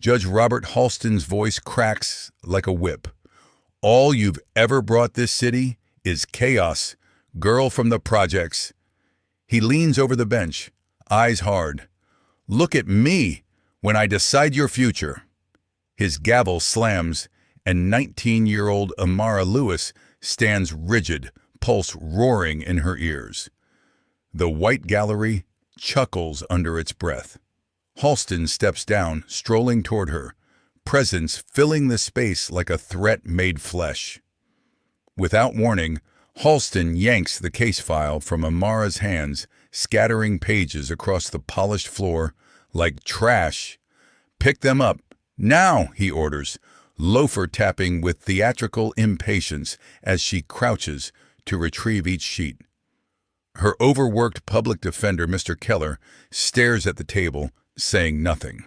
Judge Robert Halston's voice cracks like a whip. All you've ever brought this city is chaos, girl from the projects. He leans over the bench, eyes hard. Look at me when I decide your future. His gavel slams, and 19-year-old Amara Lewis stands rigid, pulse roaring in her ears. The white gallery chuckles under its breath. Halston steps down, strolling toward her, presence filling the space like a threat made flesh. Without warning, Halston yanks the case file from Amara's hands, scattering pages across the polished floor like trash. "Pick them up, now," he orders, loafer tapping with theatrical impatience as she crouches to retrieve each sheet. Her overworked public defender, Mr. Keller, stares at the table, saying nothing.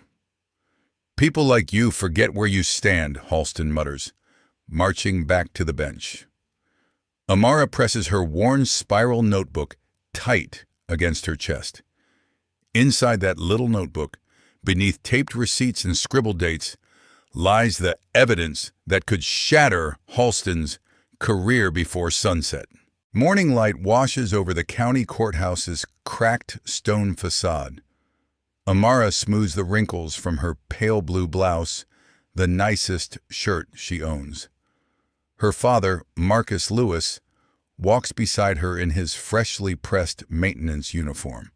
"People like you forget where you stand," Halston mutters, marching back to the bench. Amara presses her worn spiral notebook tight against her chest. Inside that little notebook, beneath taped receipts and scribbled dates, lies the evidence that could shatter Halston's career before sunset. Morning light washes over the county courthouse's cracked stone facade. Amara smooths the wrinkles from her pale blue blouse, the nicest shirt she owns. Her father, Marcus Lewis, walks beside her in his freshly pressed maintenance uniform.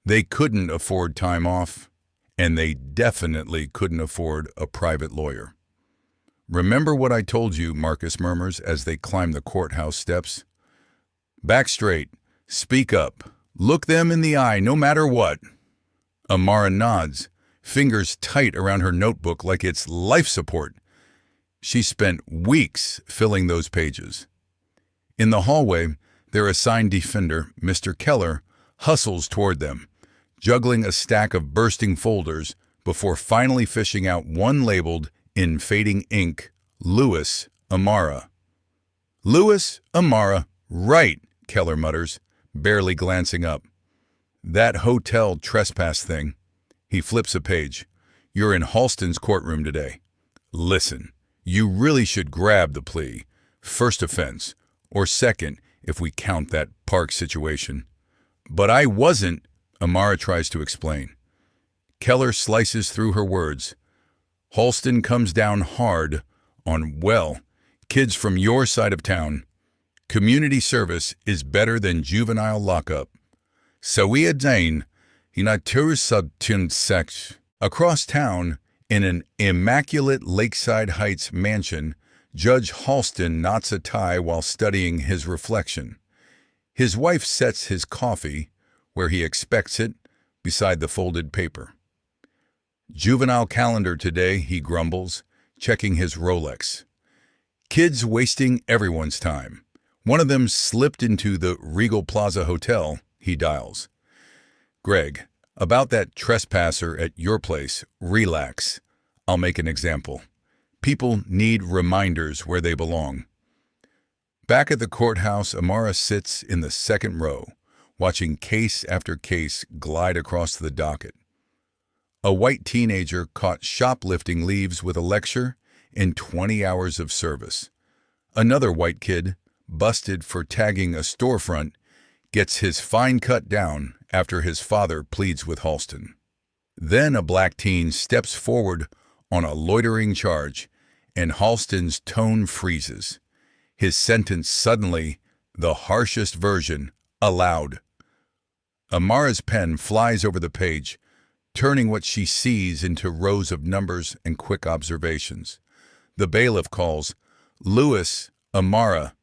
They couldn't afford time off, and they definitely couldn't afford a private lawyer. "Remember what I told you," Marcus murmurs as they climb the courthouse steps. "Back straight, speak up, look them in the eye no matter what." Amara nods, fingers tight around her notebook like it's life support. She spent weeks filling those pages. In the hallway, their assigned defender, Mr. Keller, hustles toward them, juggling a stack of bursting folders before finally fishing out one labeled, in fading ink, Lewis, Amara. "Lewis, Amara, right," Keller mutters, barely glancing up. "That hotel trespass thing." He flips a page. "You're in Halston's courtroom today. Listen, you really should grab the plea. First offense, or second if we count that park situation." "But I wasn't," Amara tries to explain. Keller slices through her words. "Halston comes down hard on, well, kids from your side of town. Community service is better than juvenile lockup. Sawia Dane, sex." Across town, in an immaculate Lakeside Heights mansion, Judge Halston knots a tie while studying his reflection. His wife sets his coffee, where he expects it, beside the folded paper. "Juvenile calendar today," he grumbles, checking his Rolex. "Kids wasting everyone's time. One of them slipped into the Regal Plaza Hotel," he dials. "Greg, about that trespasser at your place, relax. I'll make an example. People need reminders where they belong." Back at the courthouse, Amara sits in the second row, watching case after case glide across the docket. A white teenager caught shoplifting leaves with a lecture in 20 hours of service. Another white kid, busted for tagging a storefront, gets his fine cut down after his father pleads with Halston. Then a black teen steps forward on a loitering charge, and Halston's tone freezes. His sentence suddenly, the harshest version, aloud. Amara's pen flies over the page, turning what she sees into rows of numbers and quick observations. The bailiff calls, "Lewis, Amara,"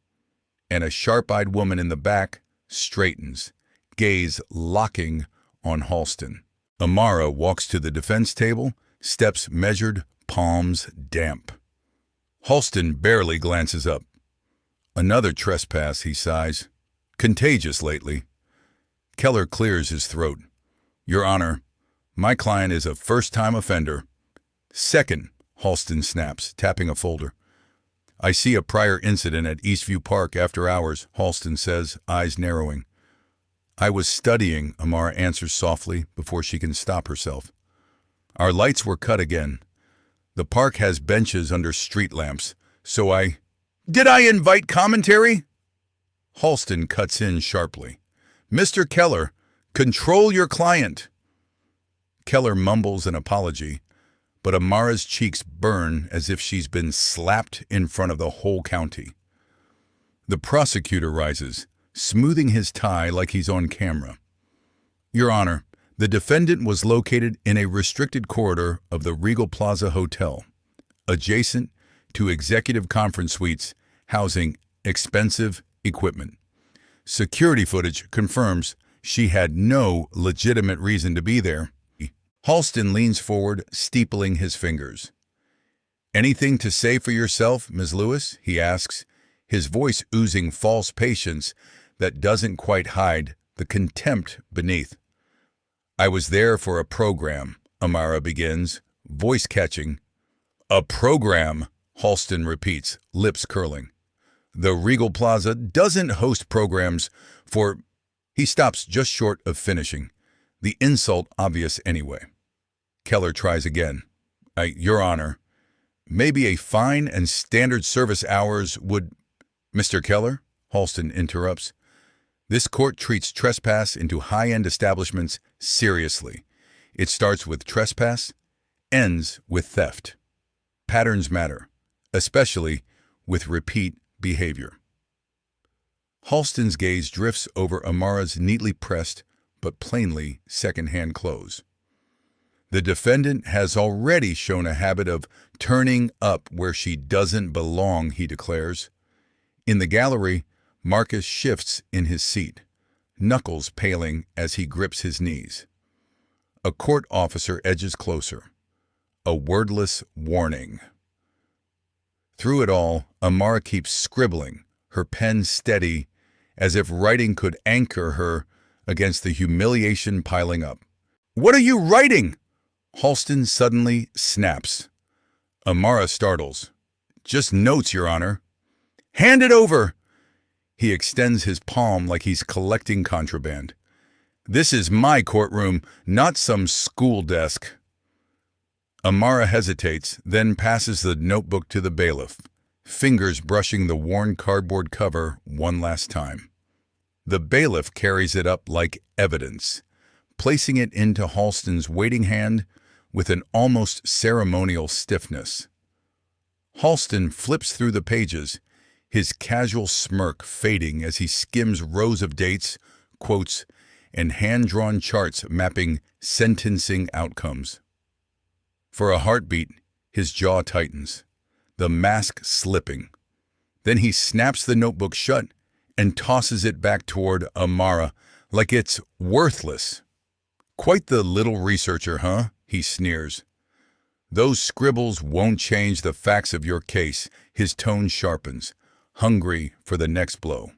and a sharp-eyed woman in the back straightens, gaze locking on Halston. Amara walks to the defense table, steps measured, palms damp. Halston barely glances up. "Another trespass," he sighs. "Contagious lately." Keller clears his throat. "Your Honor, my client is a first-time offender." "Second," Halston snaps, tapping a folder. "I see a prior incident at Eastview Park after hours," Halston says, eyes narrowing. "I was studying," Amara answers softly before she can stop herself. "Our lights were cut again. The park has benches under street lamps, so Did I invite commentary? Halston cuts in sharply. Mr. Keller, control your client. Keller mumbles an apology, but Amara's cheeks burn as if she's been slapped in front of the whole county. The prosecutor rises, smoothing his tie like he's on camera. Your Honor, the defendant was located in a restricted corridor of the Regal Plaza Hotel, adjacent to executive conference suites housing expensive equipment. Security footage confirms she had no legitimate reason to be there. Halston leans forward, steepling his fingers. Anything to say for yourself, Ms. Lewis? He asks, his voice oozing false patience that doesn't quite hide the contempt beneath. I was there for a program, Amara begins, voice catching. A program, Halston repeats, lips curling. The Regal Plaza doesn't host programs for... He stops just short of finishing, the insult obvious anyway. Keller tries again. Your Honor, maybe a fine and standard service hours would... Mr. Keller, Halston interrupts. This court treats trespass into high-end establishments seriously. It starts with trespass, ends with theft. Patterns matter, especially with repeat behavior. Halston's gaze drifts over Amara's neatly pressed but plainly second-hand clothes. The defendant has already shown a habit of turning up where she doesn't belong, he declares. In the gallery, Marcus shifts in his seat, knuckles paling as he grips his knees. A court officer edges closer. A wordless warning. Through it all, Amara keeps scribbling, her pen steady, as if writing could anchor her against the humiliation piling up. What are you writing? Halston suddenly snaps. Amara startles. Just notes, Your Honor. Hand it over! He extends his palm like he's collecting contraband. This is my courtroom, not some school desk. Amara hesitates, then passes the notebook to the bailiff, fingers brushing the worn cardboard cover one last time. The bailiff carries it up like evidence, placing it into Halston's waiting hand with an almost ceremonial stiffness. Halston flips through the pages, his casual smirk fading as he skims rows of dates, quotes, and hand-drawn charts mapping sentencing outcomes. For a heartbeat, his jaw tightens, the mask slipping. Then he snaps the notebook shut and tosses it back toward Amara like it's worthless. Quite the little researcher, huh? He sneers. Those scribbles won't change the facts of your case, his tone sharpens, hungry for the next blow.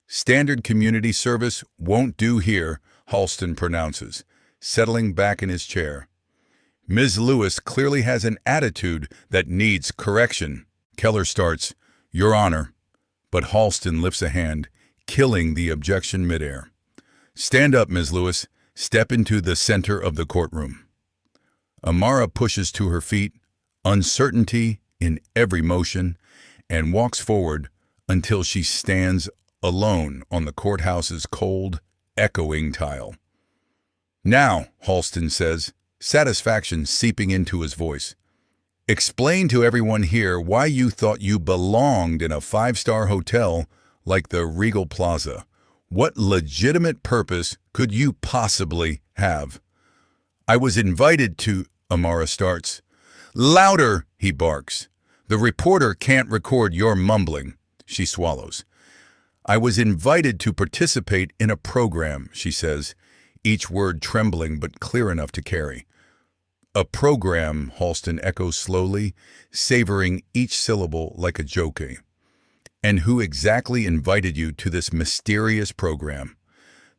Standard community service won't do here, Halston pronounces, settling back in his chair. Ms. Lewis clearly has an attitude that needs correction. Keller starts, Your Honor, but Halston lifts a hand, killing the objection midair. Stand up, Ms. Lewis. Step into the center of the courtroom. Amara pushes to her feet, uncertainty in every motion, and walks forward until she stands alone on the courthouse's cold, echoing tile. Now, Halston says, satisfaction seeping into his voice, explain to everyone here why you thought you belonged in a five-star hotel like the Regal Plaza. What legitimate purpose could you possibly have? I was invited to, Amara starts. Louder, he barks. The reporter can't record your mumbling, she swallows. I was invited to participate in a program, she says, each word trembling but clear enough to carry. A program, Halston echoes slowly, savoring each syllable like a joke. And who exactly invited you to this mysterious program?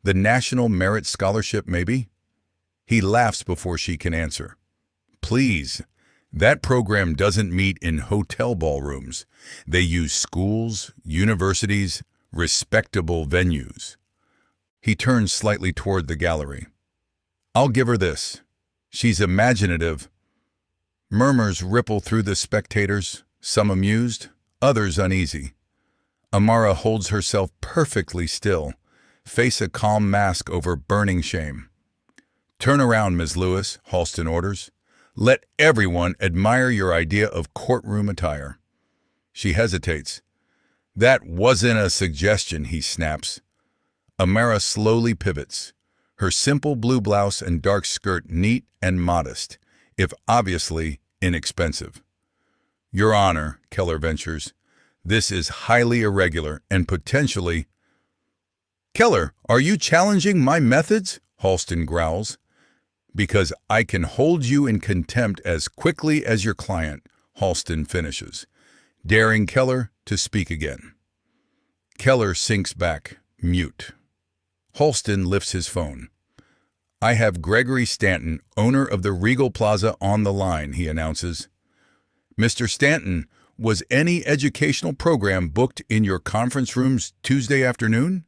The National Merit Scholarship, maybe? He laughs before she can answer. Please, that program doesn't meet in hotel ballrooms. They use schools, universities, respectable venues. He turns slightly toward the gallery. I'll give her this. She's imaginative. Murmurs ripple through the spectators, some amused, others uneasy. Amara holds herself perfectly still, face a calm mask over burning shame. "Turn around, Ms. Lewis," Halston orders. "Let everyone admire your idea of courtroom attire." She hesitates. "That wasn't a suggestion," he snaps. Amara slowly pivots, her simple blue blouse and dark skirt neat and modest, if obviously inexpensive. "Your Honor," Keller ventures, "this is highly irregular and potentially—" "Keller, are you challenging my methods?" Halston growls. "Because I can hold you in contempt as quickly as your client," Halston finishes, daring Keller to speak again. Keller sinks back, mute. Halston lifts his phone. "I have Gregory Stanton, owner of the Regal Plaza, on the line," he announces. "Mr. Stanton, was any educational program booked in your conference rooms Tuesday afternoon?"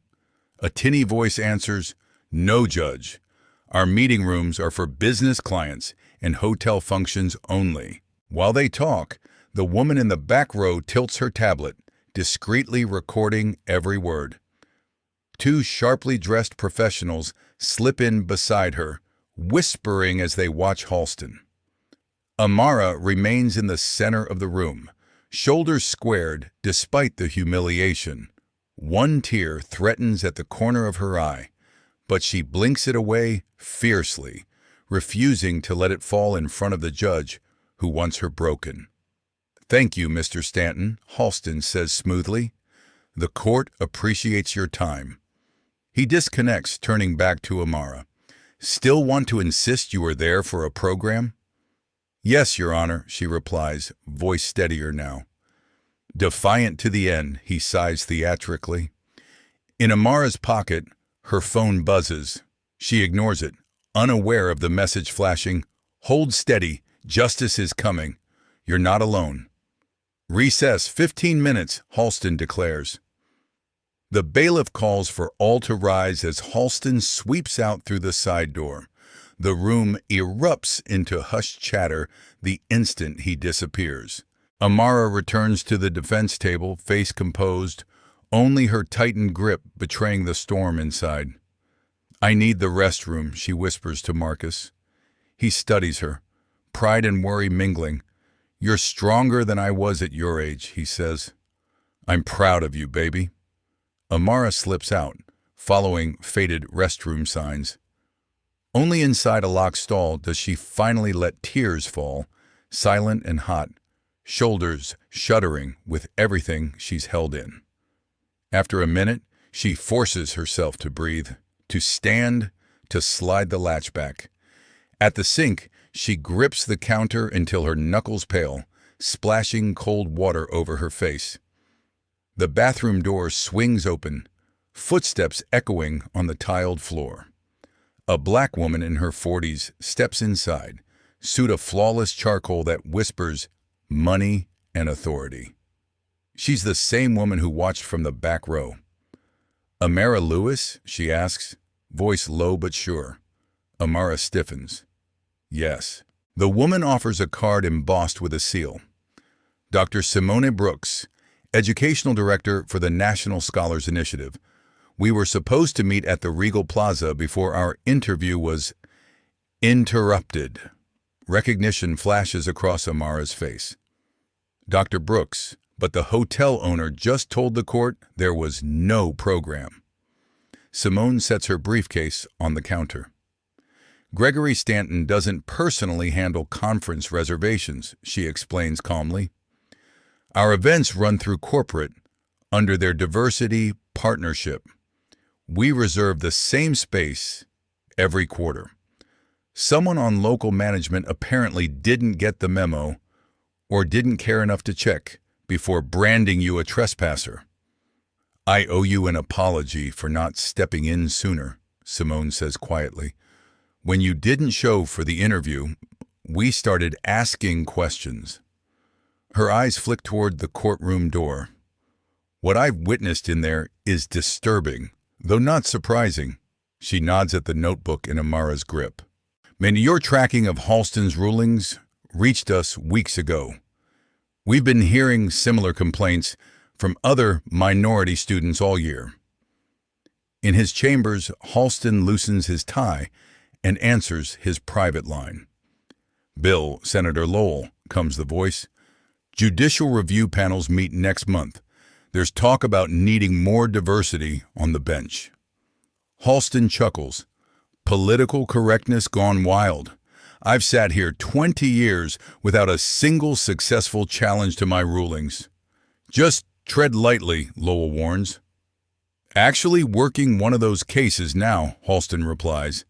A tinny voice answers, "No, Judge. Our meeting rooms are for business clients and hotel functions only." While they talk, the woman in the back row tilts her tablet, discreetly recording every word. Two sharply dressed professionals slip in beside her, whispering as they watch Halston. Amara remains in the center of the room, shoulders squared despite the humiliation. One tear threatens at the corner of her eye, but she blinks it away fiercely, refusing to let it fall in front of the judge who wants her broken. "Thank you, Mr. Stanton," Halston says smoothly. "The court appreciates your time." He disconnects, turning back to Amara. "Still want to insist you were there for a program?" "Yes, Your Honor," she replies, voice steadier now. Defiant to the end, he sighs theatrically. In Amara's pocket, her phone buzzes. She ignores it, unaware of the message flashing, "Hold steady, justice is coming. You're not alone." "Recess 15 minutes, Halston declares. The bailiff calls for all to rise as Halston sweeps out through the side door. The room erupts into hushed chatter the instant he disappears. Amara returns to the defense table, face composed, only her tightened grip betraying the storm inside. "I need the restroom," she whispers to Marcus. He studies her, pride and worry mingling. "You're stronger than I was at your age," he says. "I'm proud of you, baby." Amara slips out, following faded restroom signs. Only inside a locked stall does she finally let tears fall, silent and hot, shoulders shuddering with everything she's held in. After a minute, she forces herself to breathe, to stand, to slide the latch back. At the sink, she grips the counter until her knuckles pale, splashing cold water over her face. The bathroom door swings open, footsteps echoing on the tiled floor. A black woman in her 40s steps inside, suit of flawless charcoal that whispers money and authority. She's the same woman who watched from the back row. "Amara Lewis?" she asks, voice low but sure. Amara stiffens. "Yes." The woman offers a card embossed with a seal. "Dr. Simone Brooks, Educational Director for the National Scholars Initiative. We were supposed to meet at the Regal Plaza before our interview was interrupted." Recognition flashes across Amara's face. "Dr. Brooks, but the hotel owner just told the court there was no program." Simone sets her briefcase on the counter. "Gregory Stanton doesn't personally handle conference reservations," she explains calmly. "Our events run through corporate, under their diversity partnership. We reserve the same space every quarter. Someone on local management apparently didn't get the memo or didn't care enough to check before branding you a trespasser." "I owe you an apology for not stepping in sooner," Simone says quietly. "When you didn't show for the interview, we started asking questions." Her eyes flick toward the courtroom door. "What I've witnessed in there is disturbing, though not surprising." She nods at the notebook in Amara's grip. "May your tracking of Halston's rulings reached us weeks ago. We've been hearing similar complaints from other minority students all year. In his chambers, Halston loosens his tie and answers his private line. "Bill, Senator Lowell," comes the voice. "Judicial review panels meet next month. There's talk about needing more diversity on the bench." Halston chuckles. "Political correctness gone wild. I've sat here 20 years without a single successful challenge to my rulings." "Just tread lightly," Lowell warns. "Actually working one of those cases now," Halston replies.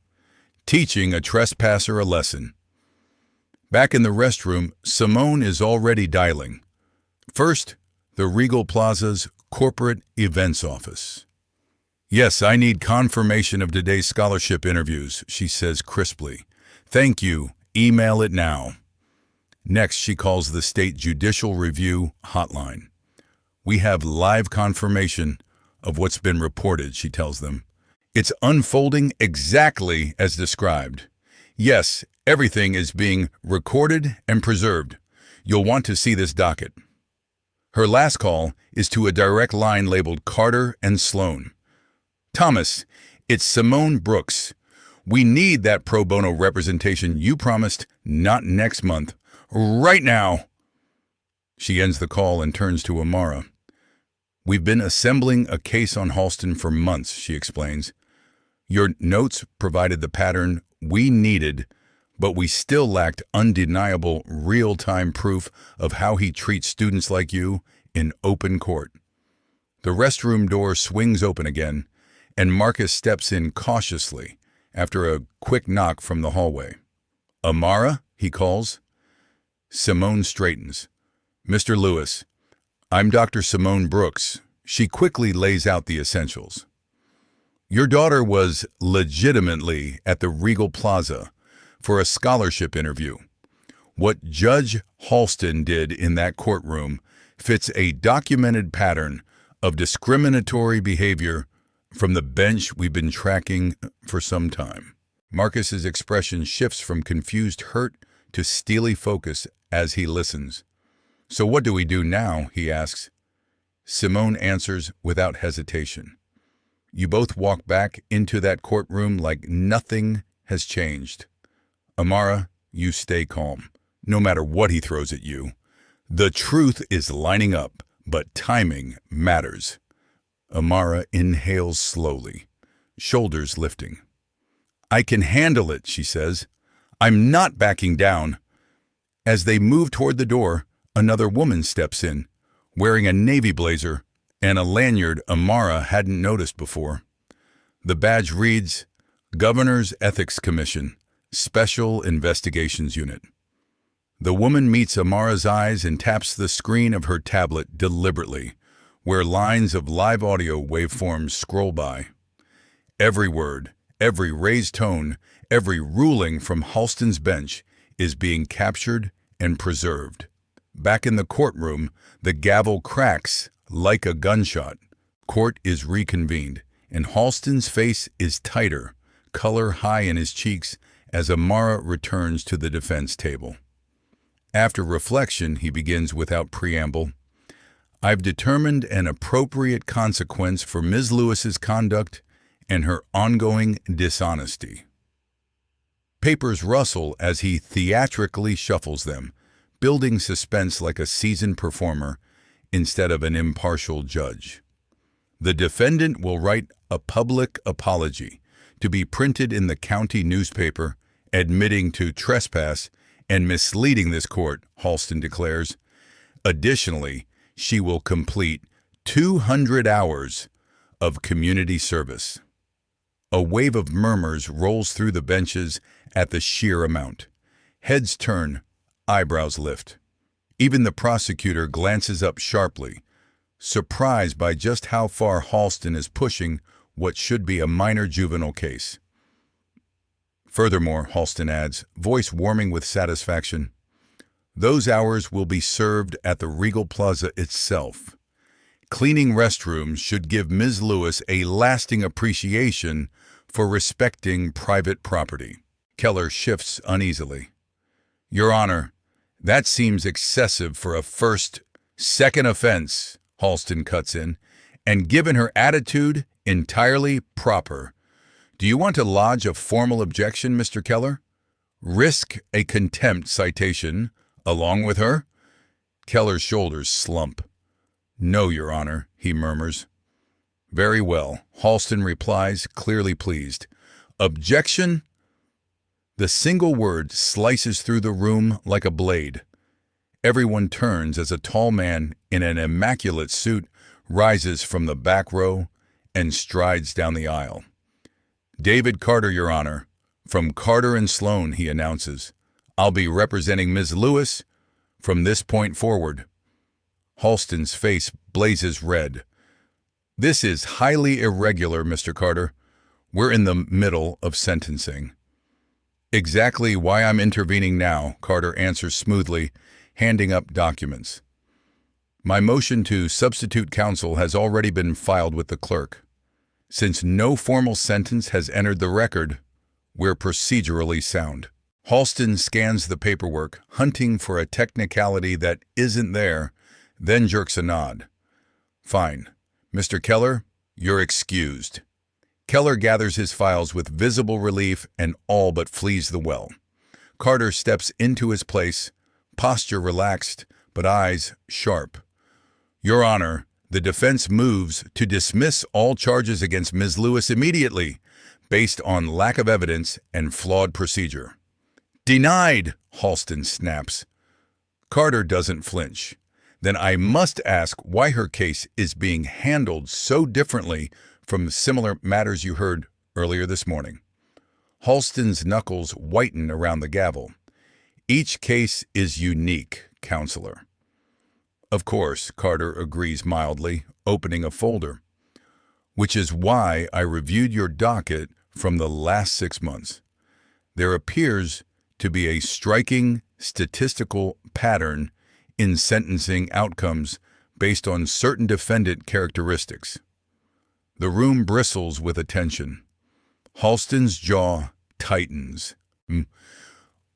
"Teaching a trespasser a lesson." Back in the restroom, Simone is already dialing. First, the Regal Plaza's corporate events office. "Yes, I need confirmation of today's scholarship interviews," she says crisply. "Thank you. Email it now." Next, she calls the State Judicial Review hotline. "We have live confirmation of what's been reported," she tells them. "It's unfolding exactly as described. Yes, everything is being recorded and preserved. You'll want to see this docket." Her last call is to a direct line labeled Carter and Sloan. "Thomas, it's Simone Brooks. We need that pro bono representation you promised, not next month. Right now." She ends the call and turns to Amara. "We've been assembling a case on Halston for months," she explains. "Your notes provided the pattern we needed, but we still lacked undeniable real-time proof of how he treats students like you in open court." The restroom door swings open again, and Marcus steps in cautiously after a quick knock from the hallway. "Amara?" he calls. Simone straightens. "Mr. Lewis, I'm Dr. Simone Brooks." She quickly lays out the essentials. "Your daughter was legitimately at the Regal Plaza for a scholarship interview. What Judge Halston did in that courtroom fits a documented pattern of discriminatory behavior from the bench we've been tracking for some time." Marcus's expression shifts from confused hurt to steely focus as he listens. "So what do we do now?" he asks. Simone answers without hesitation. "You both walk back into that courtroom like nothing has changed. Amara, you stay calm, no matter what he throws at you. The truth is lining up, but timing matters." Amara inhales slowly, shoulders lifting. "I can handle it," she says. "I'm not backing down." As they move toward the door, another woman steps in, wearing a navy blazer and a lanyard Amara hadn't noticed before. The badge reads, "Governor's Ethics Commission, Special Investigations Unit." The woman meets Amara's eyes and taps the screen of her tablet deliberately, where lines of live audio waveforms scroll by. Every word, every raised tone, every ruling from Halston's bench is being captured and preserved. Back in the courtroom, the gavel cracks like a gunshot. Court is reconvened, and Halston's face is tighter, color high in his cheeks as Amara returns to the defense table. After reflection, he begins without preamble. "I've determined an appropriate consequence for Ms. Lewis's conduct and her ongoing dishonesty." Papers rustle as he theatrically shuffles them, building suspense like a seasoned performer instead of an impartial judge. "The defendant will write a public apology to be printed in the county newspaper, admitting to trespass and misleading this court," Halston declares. "Additionally, she will complete 200 hours of community service." A wave of murmurs rolls through the benches at the sheer amount. Heads turn, eyebrows lift. Even the prosecutor glances up sharply, surprised by just how far Halston is pushing what should be a minor juvenile case. Furthermore, Halston adds, voice warming with satisfaction, "Those hours will be served at the Regal Plaza itself. Cleaning restrooms should give Ms. Lewis a lasting appreciation for respecting private property." Keller shifts uneasily. "Your Honor, That seems excessive for a second offense, Halston cuts in, and given her attitude, entirely proper. Do you want to lodge a formal objection, Mr. Keller? Risk a contempt citation along with her? Keller's shoulders slump. No, Your Honor, he murmurs. Very well, Halston replies, clearly pleased. Objection? The single word slices through the room like a blade. Everyone turns as a tall man in an immaculate suit rises from the back row and strides down the aisle. David Carter, Your Honor. From Carter and Sloan, he announces. I'll be representing Ms. Lewis from this point forward. Halston's face blazes red. This is highly irregular, Mr. Carter. We're in the middle of sentencing. Exactly why I'm intervening now, Carter answers smoothly, handing up documents. My motion to substitute counsel has already been filed with the clerk. Since no formal sentence has entered the record, we're procedurally sound. Halston scans the paperwork, hunting for a technicality that isn't there, then jerks a nod. Fine. Mr. Keller, you're excused. Keller gathers his files with visible relief and all but flees the well. Carter steps into his place, posture relaxed, but eyes sharp. Your Honor, the defense moves to dismiss all charges against Ms. Lewis immediately, based on lack of evidence and flawed procedure. Denied, Halston snaps. Carter doesn't flinch. Then I must ask why her case is being handled so differently from similar matters you heard earlier this morning. Halston's knuckles whiten around the gavel. Each case is unique, Counselor. Of course, Carter agrees mildly, opening a folder. Which is why I reviewed your docket from the last 6 months. There appears to be a striking statistical pattern in sentencing outcomes based on certain defendant characteristics. The room bristles with attention. Halston's jaw tightens.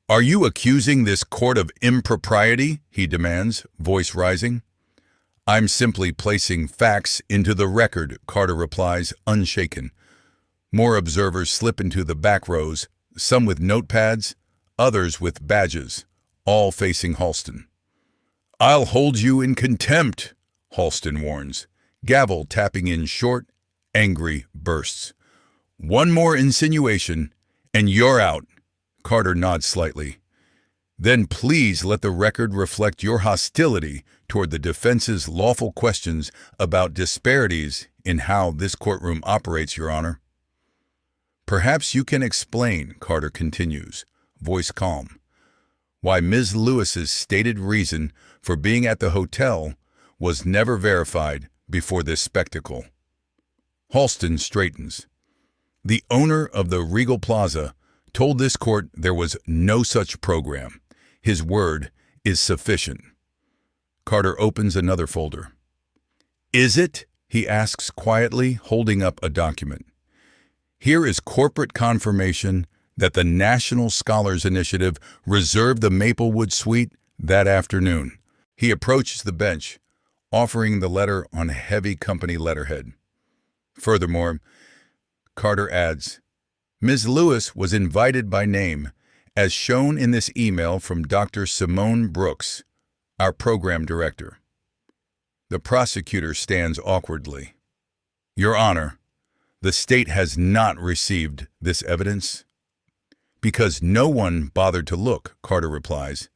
Are you accusing this court of impropriety? He demands, voice rising. I'm simply placing facts into the record, Carter replies, unshaken. More observers slip into the back rows, some with notepads, others with badges, all facing Halston. I'll hold you in contempt, Halston warns, gavel tapping in short, angry bursts. One more insinuation, and you're out. Carter nods slightly. Then please let the record reflect your hostility toward the defense's lawful questions about disparities in how this courtroom operates, Your Honor. Perhaps you can explain, Carter continues, voice calm, why Ms. Lewis's stated reason for being at the hotel was never verified before this spectacle. Halston straightens. The owner of the Regal Plaza told this court there was no such program. His word is sufficient. Carter opens another folder. Is it? He asks quietly, holding up a document. Here is corporate confirmation that the National Scholars Initiative reserved the Maplewood Suite that afternoon. He approaches the bench, offering the letter on heavy company letterhead. Furthermore, Carter adds, Ms. Lewis was invited by name, as shown in this email from Dr. Simone Brooks, our program director. The prosecutor stands awkwardly. Your Honor, the state has not received this evidence. Because no one bothered to look, Carter replies.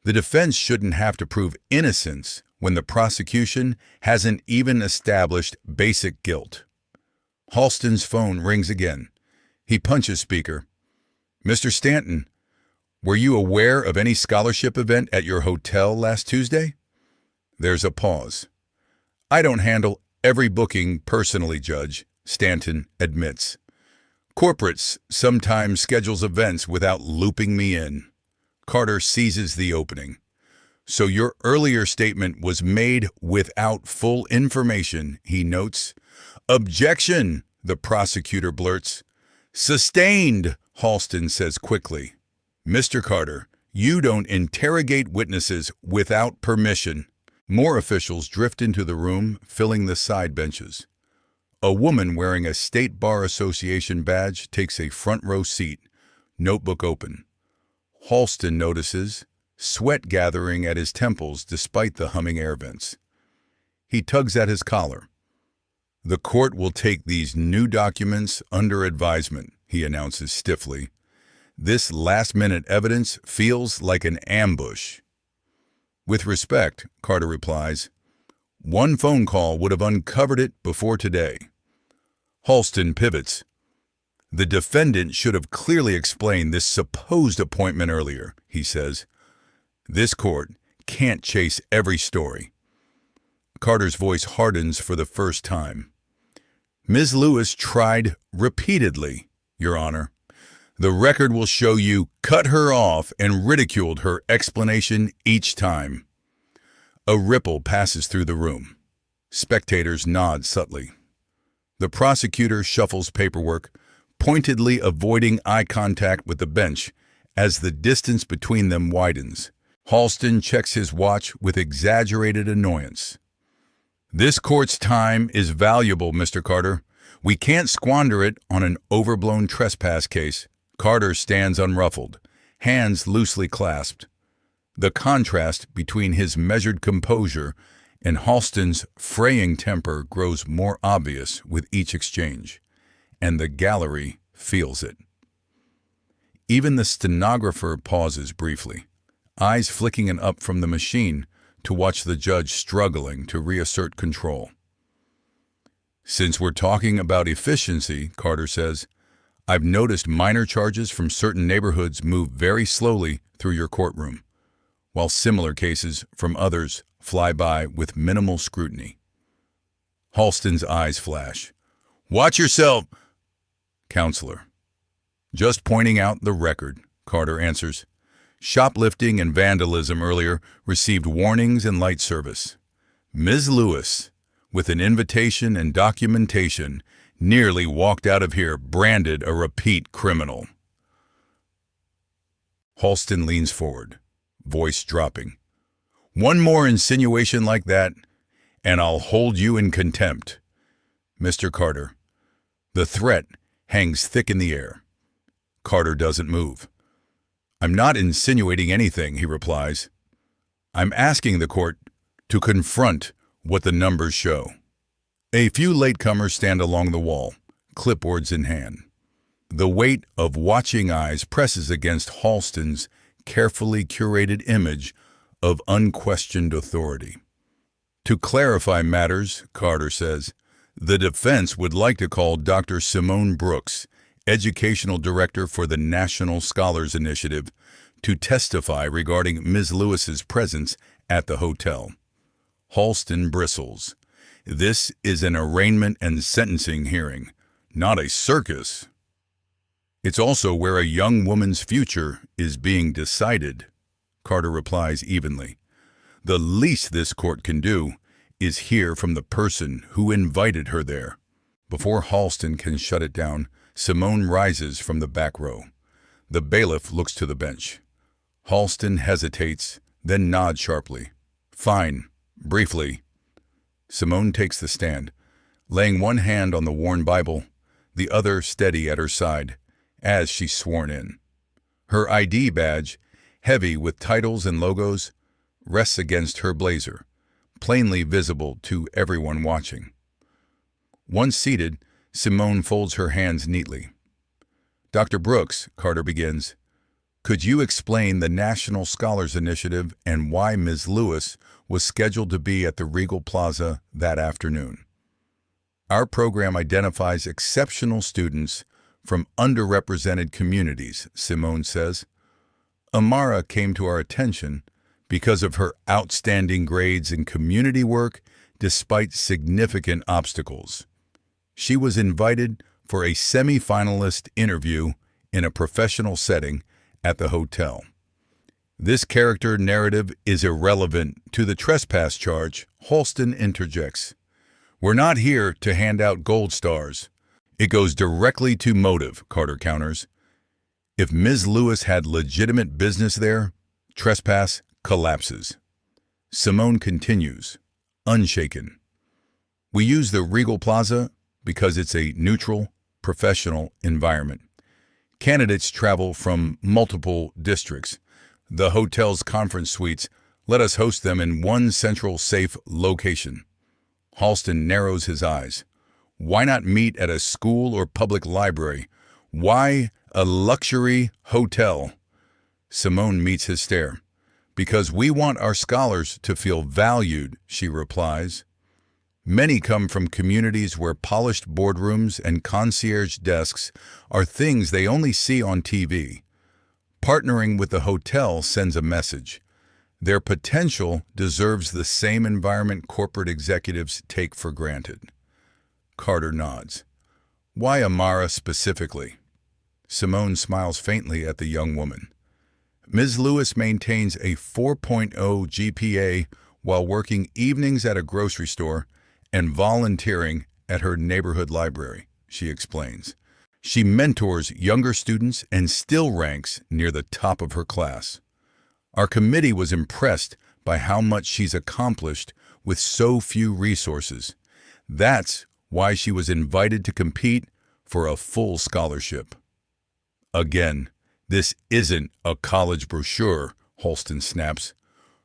The defense shouldn't have to prove innocence when the prosecution hasn't even established basic guilt. Halston's phone rings again. He punches speaker. Mr. Stanton, were you aware of any scholarship event at your hotel last Tuesday? There's a pause. I don't handle every booking personally, Judge, Stanton admits. Corporates sometimes schedules events without looping me in. Carter seizes the opening. So your earlier statement was made without full information, he notes. Objection, the prosecutor blurts. Sustained, Halston says quickly. Mr. Carter, You don't interrogate witnesses without permission. More officials drift into the room, filling the side benches. A woman wearing a State Bar Association badge takes a front row seat, notebook open. Halston notices, sweat gathering at his temples despite the humming air vents. He tugs at his collar. "The court will take these new documents under advisement," he announces stiffly. "This last-minute evidence feels like an ambush." "With respect," Carter replies, "one phone call would have uncovered it before today." Halston pivots. "The defendant should have clearly explained this supposed appointment earlier," he says. "This court can't chase every story." Carter's voice hardens for the first time. "Ms. Lewis tried repeatedly, Your Honor. The record will show you cut her off and ridiculed her explanation each time." A ripple passes through the room. Spectators nod subtly. The prosecutor shuffles paperwork, pointedly avoiding eye contact with the bench as the distance between them widens. Halston checks his watch with exaggerated annoyance. "This court's time is valuable, Mr. Carter. We can't squander it on an overblown trespass case." Carter stands unruffled, hands loosely clasped. The contrast between his measured composure and Halston's fraying temper grows more obvious with each exchange, and the gallery feels it. Even the stenographer pauses briefly, eyes flicking up from the machine to watch the judge struggling to reassert control. "Since we're talking about efficiency," Carter says, "I've noticed minor charges from certain neighborhoods move very slowly through your courtroom, while similar cases from others fly by with minimal scrutiny." Halston's eyes flash. "Watch yourself!" "Counselor, just pointing out the record," Carter answers. "Shoplifting and vandalism earlier received warnings and light service. Ms. Lewis, with an invitation and documentation, nearly walked out of here branded a repeat criminal." Halston leans forward, voice dropping. "One more insinuation like that, and I'll hold you in contempt." "Mr. Carter." The threat hangs thick in the air. Carter doesn't move. "I'm not insinuating anything," he replies. "I'm asking the court to confront what the numbers show." A few latecomers stand along the wall, clipboards in hand. The weight of watching eyes presses against Halston's carefully curated image of unquestioned authority. "To clarify matters," Carter says, "the defense would like to call Dr. Simone Brooks, Educational Director for the National Scholars Initiative, to testify regarding Ms. Lewis's presence at the hotel." Halston bristles. "This is an arraignment and sentencing hearing, not a circus." "It's also where a young woman's future is being decided," Carter replies evenly. "The least this court can do is hear from the person who invited her there." Before Halston can shut it down, Simone rises from the back row. The bailiff looks to the bench. Halston hesitates, then nods sharply. "Fine," briefly. Simone takes the stand, laying one hand on the worn Bible, the other steady at her side, as she's sworn in. Her ID badge, heavy with titles and logos, rests against her blazer, plainly visible to everyone watching. Once seated, Simone folds her hands neatly. "Dr. Brooks," Carter begins, "could you explain the National Scholars Initiative and why Ms. Lewis was scheduled to be at the Regal Plaza that afternoon?" "Our program identifies exceptional students from underrepresented communities," Simone says. "Amara came to our attention because of her outstanding grades in community work despite significant obstacles. She was invited for a semi-finalist interview in a professional setting at the hotel. This character narrative is irrelevant to the trespass charge," Halston interjects. "We're not here to hand out gold stars. It goes directly to motive," Carter counters. "If Ms. Lewis had legitimate business there, Trespass collapses. Simone continues, unshaken. We use the Regal Plaza because it's a neutral, professional environment. Candidates travel from multiple districts. The hotel's conference suites let us host them in one central, safe location. Halston narrows his eyes. Why not meet at a school or public library? Why a luxury hotel? Simone meets his stare. Because we want our scholars to feel valued, she replies. Many come from communities where polished boardrooms and concierge desks are things they only see on TV. Partnering with the hotel sends a message. Their potential deserves the same environment corporate executives take for granted. Carter nods. Why Amara specifically? Simone smiles faintly at the young woman. Ms. Lewis maintains a 4.0 GPA while working evenings at a grocery store and volunteering at her neighborhood library, she explains. She mentors younger students and still ranks near the top of her class. Our committee was impressed by how much she's accomplished with so few resources. That's why she was invited to compete for a full scholarship. Again, this isn't a college brochure, Halston snaps.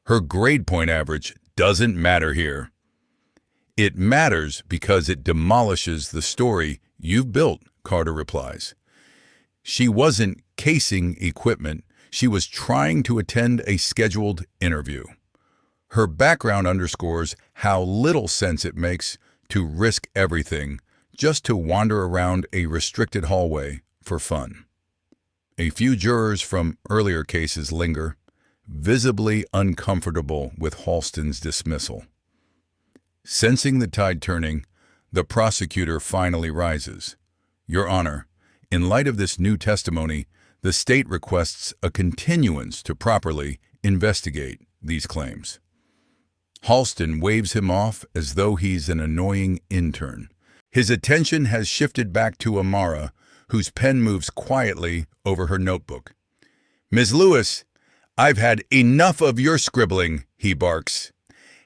Her grade point average doesn't matter here. It matters because it demolishes the story you've built, Carter replies. She wasn't casing equipment. She was trying to attend a scheduled interview. Her background underscores how little sense it makes to risk everything just to wander around a restricted hallway for fun. A few jurors from earlier cases linger, visibly uncomfortable with Halston's dismissal. Sensing the tide turning, the prosecutor finally rises. Your Honor, in light of this new testimony, the state requests a continuance to properly investigate these claims. Halston waves him off as though he's an annoying intern. His attention has shifted back to Amara, whose pen moves quietly over her notebook. Ms. Lewis, I've had enough of your scribbling, he barks.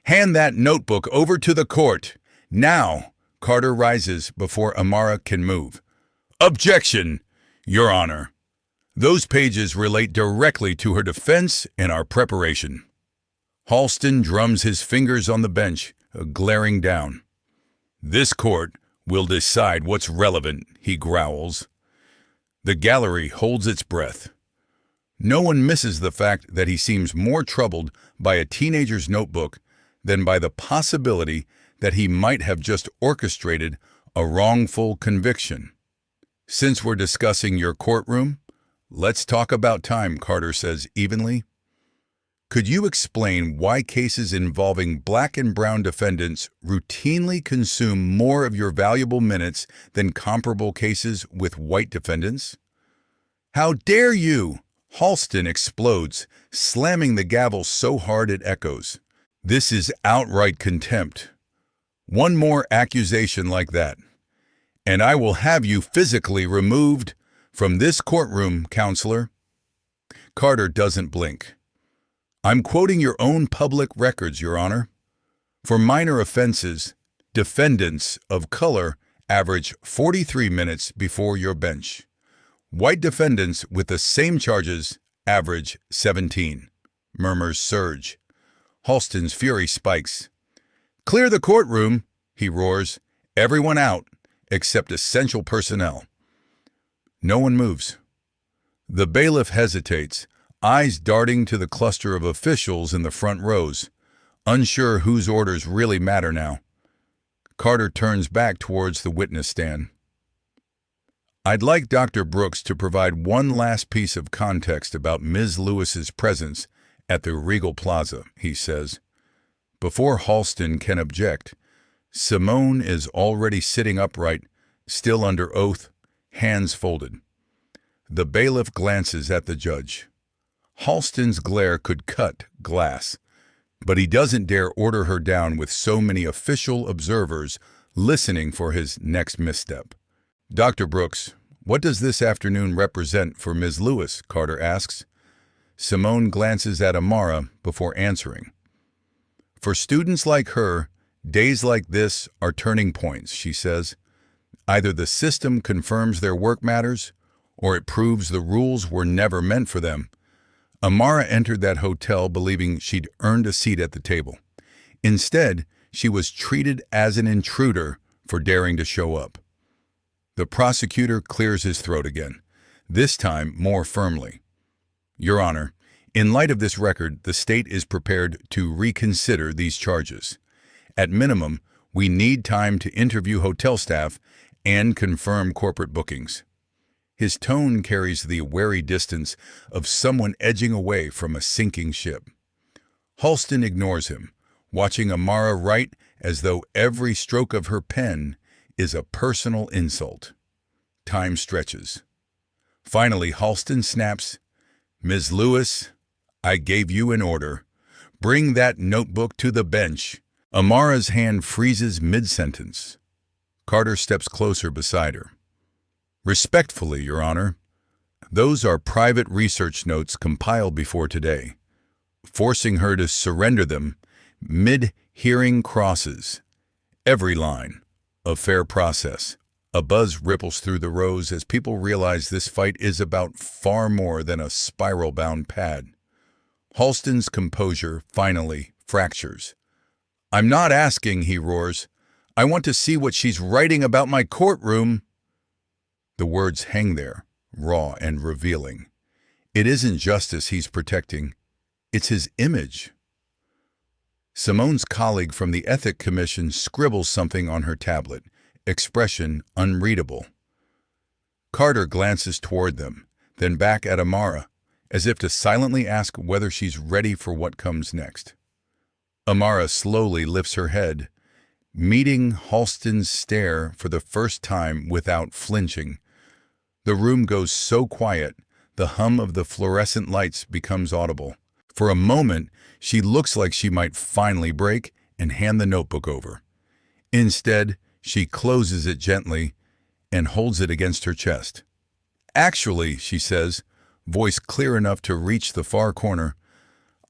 Hand that notebook over to the court. Now, Carter rises before Amara can move. Objection, Your Honor. Those pages relate directly to her defense and our preparation. Halston drums his fingers on the bench, glaring down. This court will decide what's relevant, he growls. The gallery holds its breath. No one misses the fact that he seems more troubled by a teenager's notebook than by the possibility that he might have just orchestrated a wrongful conviction. Since we're discussing your courtroom, let's talk about time, Carter says evenly. Could you explain why cases involving black and brown defendants routinely consume more of your valuable minutes than comparable cases with white defendants? How dare you! Halston explodes, slamming the gavel so hard it echoes. This is outright contempt. One more accusation like that, and I will have you physically removed from this courtroom, counselor. Carter doesn't blink. I'm quoting your own public records, Your Honor. For minor offenses, defendants of color average 43 minutes before your bench. White defendants with the same charges average 17. Murmurs surge. Halston's fury spikes. Clear the courtroom, he roars. Everyone out, except essential personnel. No one moves. The bailiff hesitates, eyes darting to the cluster of officials in the front rows, unsure whose orders really matter now. Carter turns back towards the witness stand. I'd like Dr. Brooks to provide one last piece of context about Ms. Lewis's presence at the Regal Plaza, he says. Before Halston can object, Simone is already sitting upright, still under oath, hands folded. The bailiff glances at the judge. Halston's glare could cut glass, but he doesn't dare order her down with so many official observers listening for his next misstep. Dr. Brooks, what does this afternoon represent for Ms. Lewis? Carter asks. Simone glances at Amara before answering. For students like her, days like this are turning points, she says. Either the system confirms their work matters, or it proves the rules were never meant for them. Amara entered that hotel believing she'd earned a seat at the table. Instead, she was treated as an intruder for daring to show up. The prosecutor clears his throat again, this time more firmly. Your Honor, in light of this record, the state is prepared to reconsider these charges. At minimum, we need time to interview hotel staff and confirm corporate bookings. His tone carries the wary distance of someone edging away from a sinking ship. Halston ignores him, watching Amara write as though every stroke of her pen is a personal insult. Time stretches. Finally, Halston snaps, "Ms. Lewis, I gave you an order. Bring that notebook to the bench." Amara's hand freezes mid-sentence. Carter steps closer beside her. "Respectfully, Your Honor, those are private research notes compiled before today." Forcing her to surrender them, mid-hearing crosses. Every line. A fair process. A buzz ripples through the rows as people realize this fight is about far more than a spiral-bound pad. Halston's composure finally fractures. "I'm not asking," he roars. "I want to see what she's writing about my courtroom." The words hang there, raw and revealing. It isn't justice he's protecting. It's his image. Simone's colleague from the Ethics Commission scribbles something on her tablet, expression unreadable. Carter glances toward them, then back at Amara, as if to silently ask whether she's ready for what comes next. Amara slowly lifts her head, meeting Halston's stare for the first time without flinching. The room goes so quiet, the hum of the fluorescent lights becomes audible. For a moment, she looks like she might finally break and hand the notebook over. Instead, she closes it gently and holds it against her chest. "Actually," she says, voice clear enough to reach the far corner,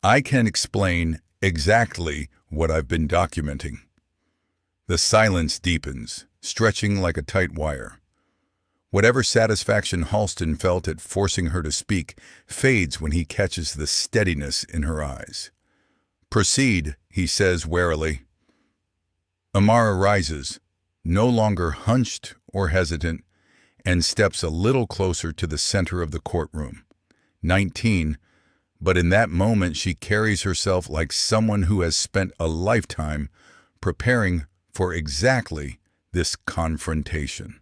"I can explain exactly what I've been documenting." The silence deepens, stretching like a tight wire. Whatever satisfaction Halston felt at forcing her to speak fades when he catches the steadiness in her eyes. "Proceed," he says warily. Amara rises, no longer hunched or hesitant, and steps a little closer to the center of the courtroom. 19, but in that moment she carries herself like someone who has spent a lifetime preparing for exactly this confrontation.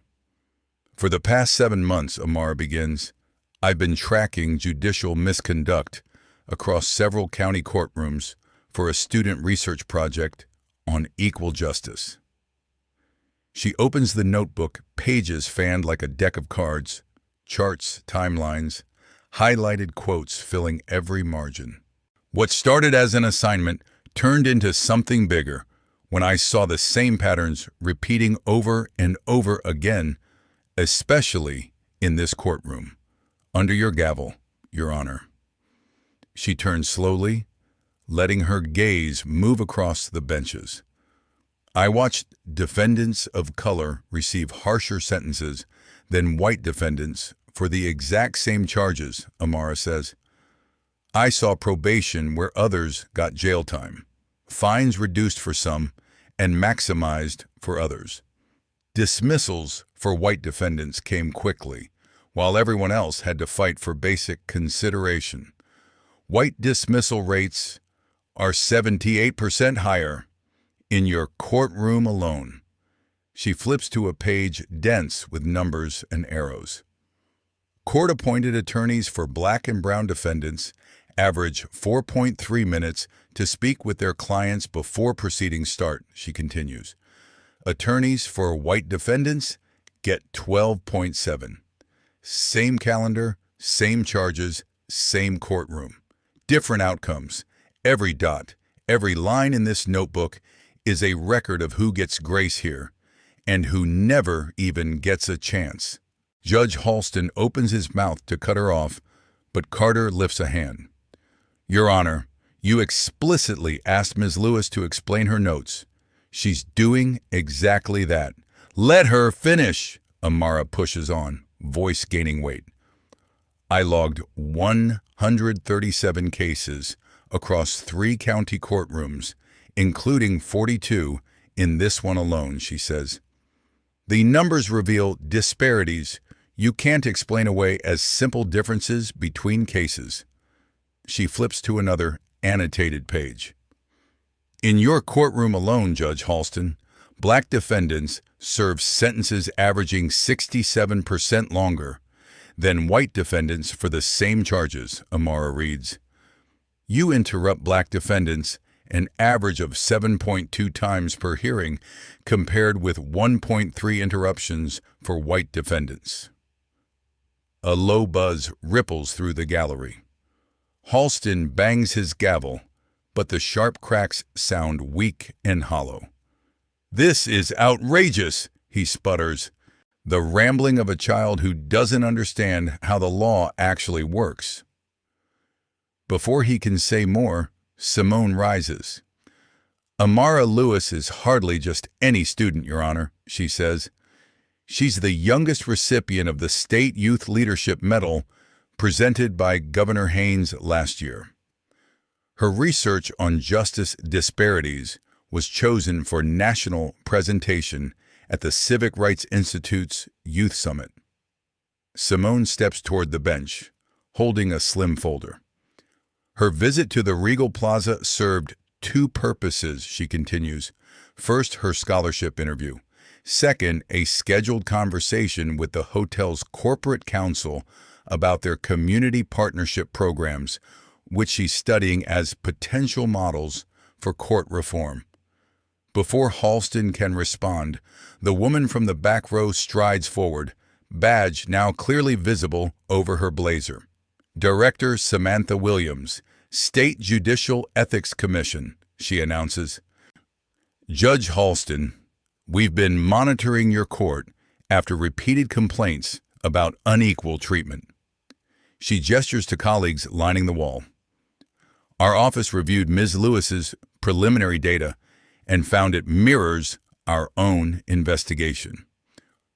"For the past 7 months," Amara begins, "I've been tracking judicial misconduct across several county courtrooms for a student research project on equal justice." She opens the notebook, pages fanned like a deck of cards, charts, timelines, highlighted quotes filling every margin. "What started as an assignment turned into something bigger when I saw the same patterns repeating over and over again, especially in this courtroom. Under your gavel, Your Honor." She turns slowly, letting her gaze move across the benches. "I watched defendants of color receive harsher sentences than white defendants for the exact same charges," Amara says. "I saw probation where others got jail time, fines reduced for some, and maximized for others. Dismissals for white defendants came quickly, while everyone else had to fight for basic consideration. White dismissal rates are 78% higher in your courtroom alone." She flips to a page dense with numbers and arrows. "Court-appointed attorneys for black and brown defendants average 4.3 minutes to speak with their clients before proceedings start," she continues. "Attorneys for white defendants get 12.7. Same calendar, same charges, same courtroom. Different outcomes. Every dot, every line in this notebook is a record of who gets grace here and who never even gets a chance." Judge Halston opens his mouth to cut her off, but Carter lifts a hand. Your Honor, you explicitly asked Ms. Lewis to explain her notes. She's doing exactly that. Let her finish, Amara pushes on, voice gaining weight. I logged 137 cases across 3 county courtrooms, including 42 in this one alone, she says. The numbers reveal disparities you can't explain away as simple differences between cases. She flips to another annotated page. In your courtroom alone, Judge Halston, black defendants serve sentences averaging 67% longer than white defendants for the same charges, Amara reads. You interrupt black defendants an average of 7.2 times per hearing, compared with 1.3 interruptions for white defendants. A low buzz ripples through the gallery. Halston bangs his gavel, but the sharp cracks sound weak and hollow. This is outrageous, he sputters, the rambling of a child who doesn't understand how the law actually works. Before he can say more, Simone rises. Amara Lewis is hardly just any student, Your Honor, she says. She's the youngest recipient of the State Youth Leadership Medal presented by Governor Haynes last year. Her research on justice disparities was chosen for national presentation at the Civic Rights Institute's Youth Summit. Simone steps toward the bench, holding a slim folder. Her visit to the Regal Plaza served 2 purposes, she continues. First, her scholarship interview. Second, a scheduled conversation with the hotel's corporate counsel about their community partnership programs, which she's studying as potential models for court reform. Before Halston can respond, the woman from the back row strides forward, badge now clearly visible over her blazer. Director Samantha Williams, State Judicial Ethics Commission, she announces. Judge Halston, we've been monitoring your court after repeated complaints about unequal treatment. She gestures to colleagues lining the wall. Our office reviewed Ms. Lewis's preliminary data and found it mirrors our own investigation.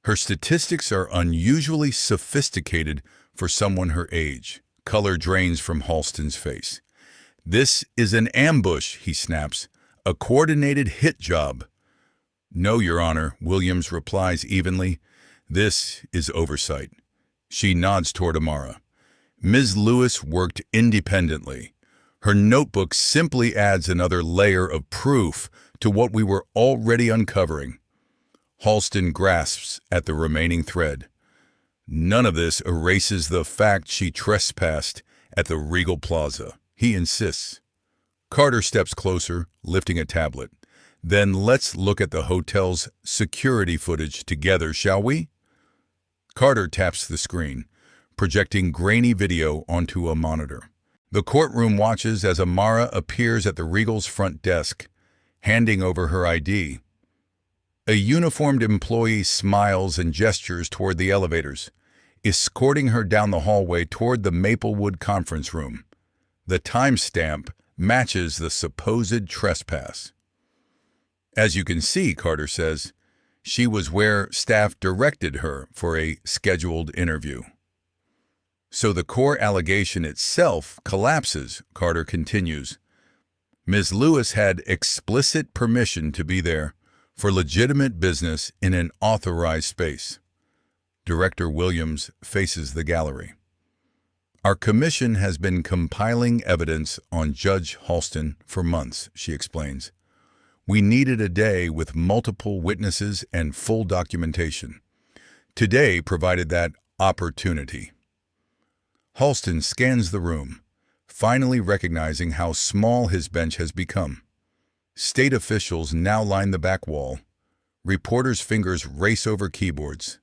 Her statistics are unusually sophisticated for someone her age. Color drains from Halston's face. This is an ambush, he snaps. A coordinated hit job. No, Your Honor, Williams replies evenly. This is oversight. She nods toward Amara. Ms. Lewis worked independently. Her notebook simply adds another layer of proof to what we were already uncovering. Halston grasps at the remaining thread. None of this erases the fact she trespassed at the Regal Plaza, he insists. Carter steps closer, lifting a tablet. Then let's look at the hotel's security footage together, shall we? Carter taps the screen, projecting grainy video onto a monitor. The courtroom watches as Amara appears at the Regal's front desk, handing over her ID. A uniformed employee smiles and gestures toward the elevators, escorting her down the hallway toward the Maplewood conference room. The timestamp matches the supposed trespass. As you can see, Carter says, she was where staff directed her for a scheduled interview. So the core allegation itself collapses, Carter continues. Ms. Lewis had explicit permission to be there for legitimate business in an authorized space. Director Williams faces the gallery. Our commission has been compiling evidence on Judge Halston for months, she explains. We needed a day with multiple witnesses and full documentation. Today provided that opportunity. Halston scans the room, finally recognizing how small his bench has become. State officials now line the back wall. Reporters' fingers race over keyboards.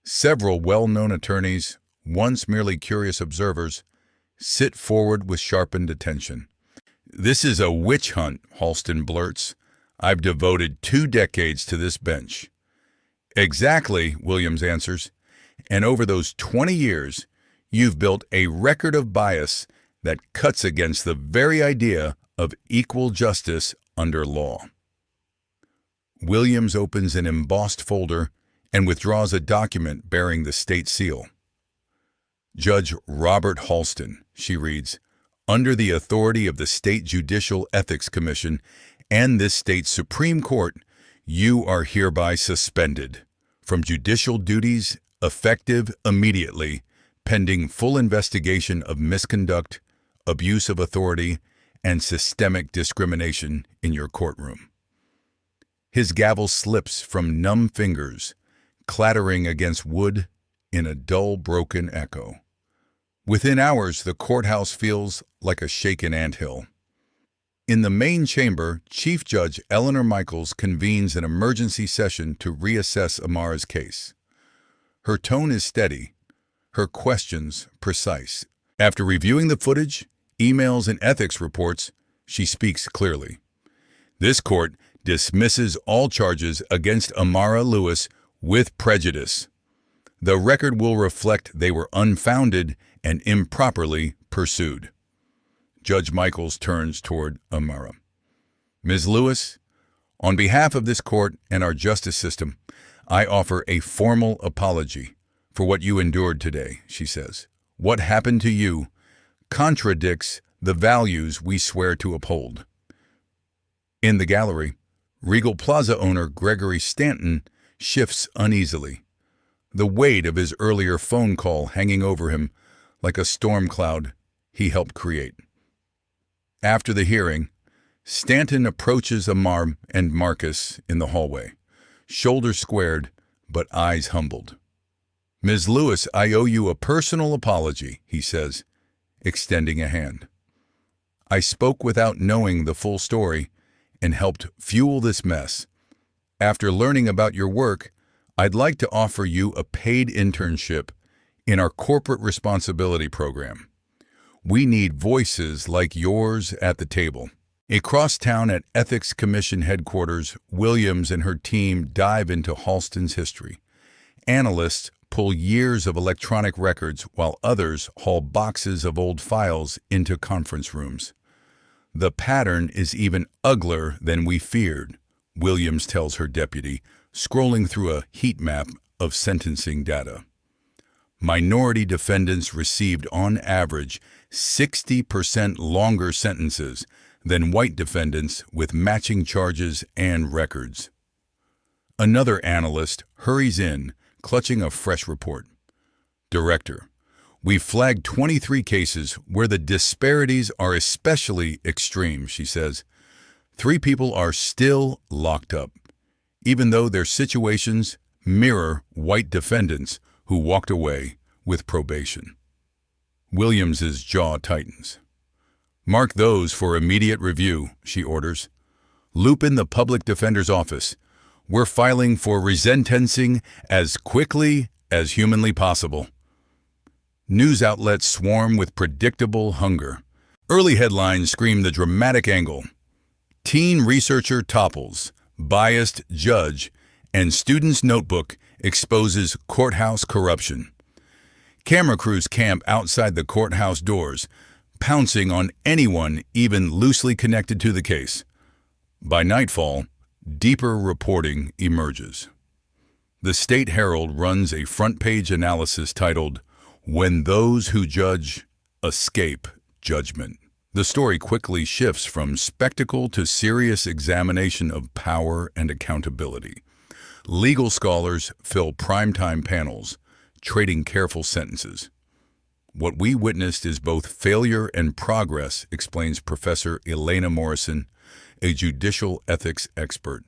Several well-known attorneys, once merely curious observers, sit forward with sharpened attention. This is a witch hunt, Halston blurts. I've devoted 2 decades to this bench. Exactly, Williams answers. And over those 20 years, you've built a record of bias that cuts against the very idea of equal justice under law. Williams opens an embossed folder and withdraws a document bearing the state seal. Judge Robert Halston, she reads, under the authority of the State Judicial Ethics Commission and this state's Supreme Court, you are hereby suspended from judicial duties effective immediately, pending full investigation of misconduct, abuse of authority, and systemic discrimination in your courtroom. His gavel slips from numb fingers, clattering against wood in a dull, broken echo. Within hours, the courthouse feels like a shaken anthill. In the main chamber, Chief Judge Eleanor Michaels convenes an emergency session to reassess Amara's case. Her tone is steady, her questions precise. After reviewing the footage, emails, and ethics reports, she speaks clearly. This court dismisses all charges against Amara Lewis with prejudice. The record will reflect they were unfounded and improperly pursued. Judge Michaels turns toward Amara. Ms. Lewis, on behalf of this court and our justice system, I offer a formal apology for what you endured today, she says. What happened to you contradicts the values we swear to uphold. In the gallery, Regal Plaza owner Gregory Stanton shifts uneasily, the weight of his earlier phone call hanging over him like a storm cloud he helped create. After the hearing, Stanton approaches Amar and Marcus in the hallway, shoulders squared but eyes humbled. Ms. Lewis, I owe you a personal apology, he says, extending a hand. I spoke without knowing the full story and helped fuel this mess. After learning about your work, I'd like to offer you a paid internship in our corporate responsibility program. We need voices like yours at the table. Across town at Ethics Commission headquarters, Williams and her team dive into Halston's history. Analysts pull years of electronic records while others haul boxes of old files into conference rooms. The pattern is even uglier than we feared, Williams tells her deputy, scrolling through a heat map of sentencing data. Minority defendants received on average 60% longer sentences than white defendants with matching charges and records. Another analyst hurries in, clutching a fresh report. Director, we flagged 23 cases where the disparities are especially extreme, she says. 3 people are still locked up, even though their situations mirror white defendants who walked away with probation. Williams's jaw tightens. Mark those for immediate review, she orders. Loop in the public defender's office. We're filing for resentencing as quickly as humanly possible. News outlets swarm with predictable hunger. Early headlines scream the dramatic angle. Teen researcher topples, biased judge, and student's notebook exposes courthouse corruption. Camera crews camp outside the courthouse doors, pouncing on anyone even loosely connected to the case. By nightfall, deeper reporting emerges. The State Herald runs a front-page analysis titled, "When Those Who Judge Escape Judgment." The story quickly shifts from spectacle to serious examination of power and accountability. Legal scholars fill primetime panels, trading careful sentences. What we witnessed is both failure and progress, explains Professor Elena Morrison, a judicial ethics expert.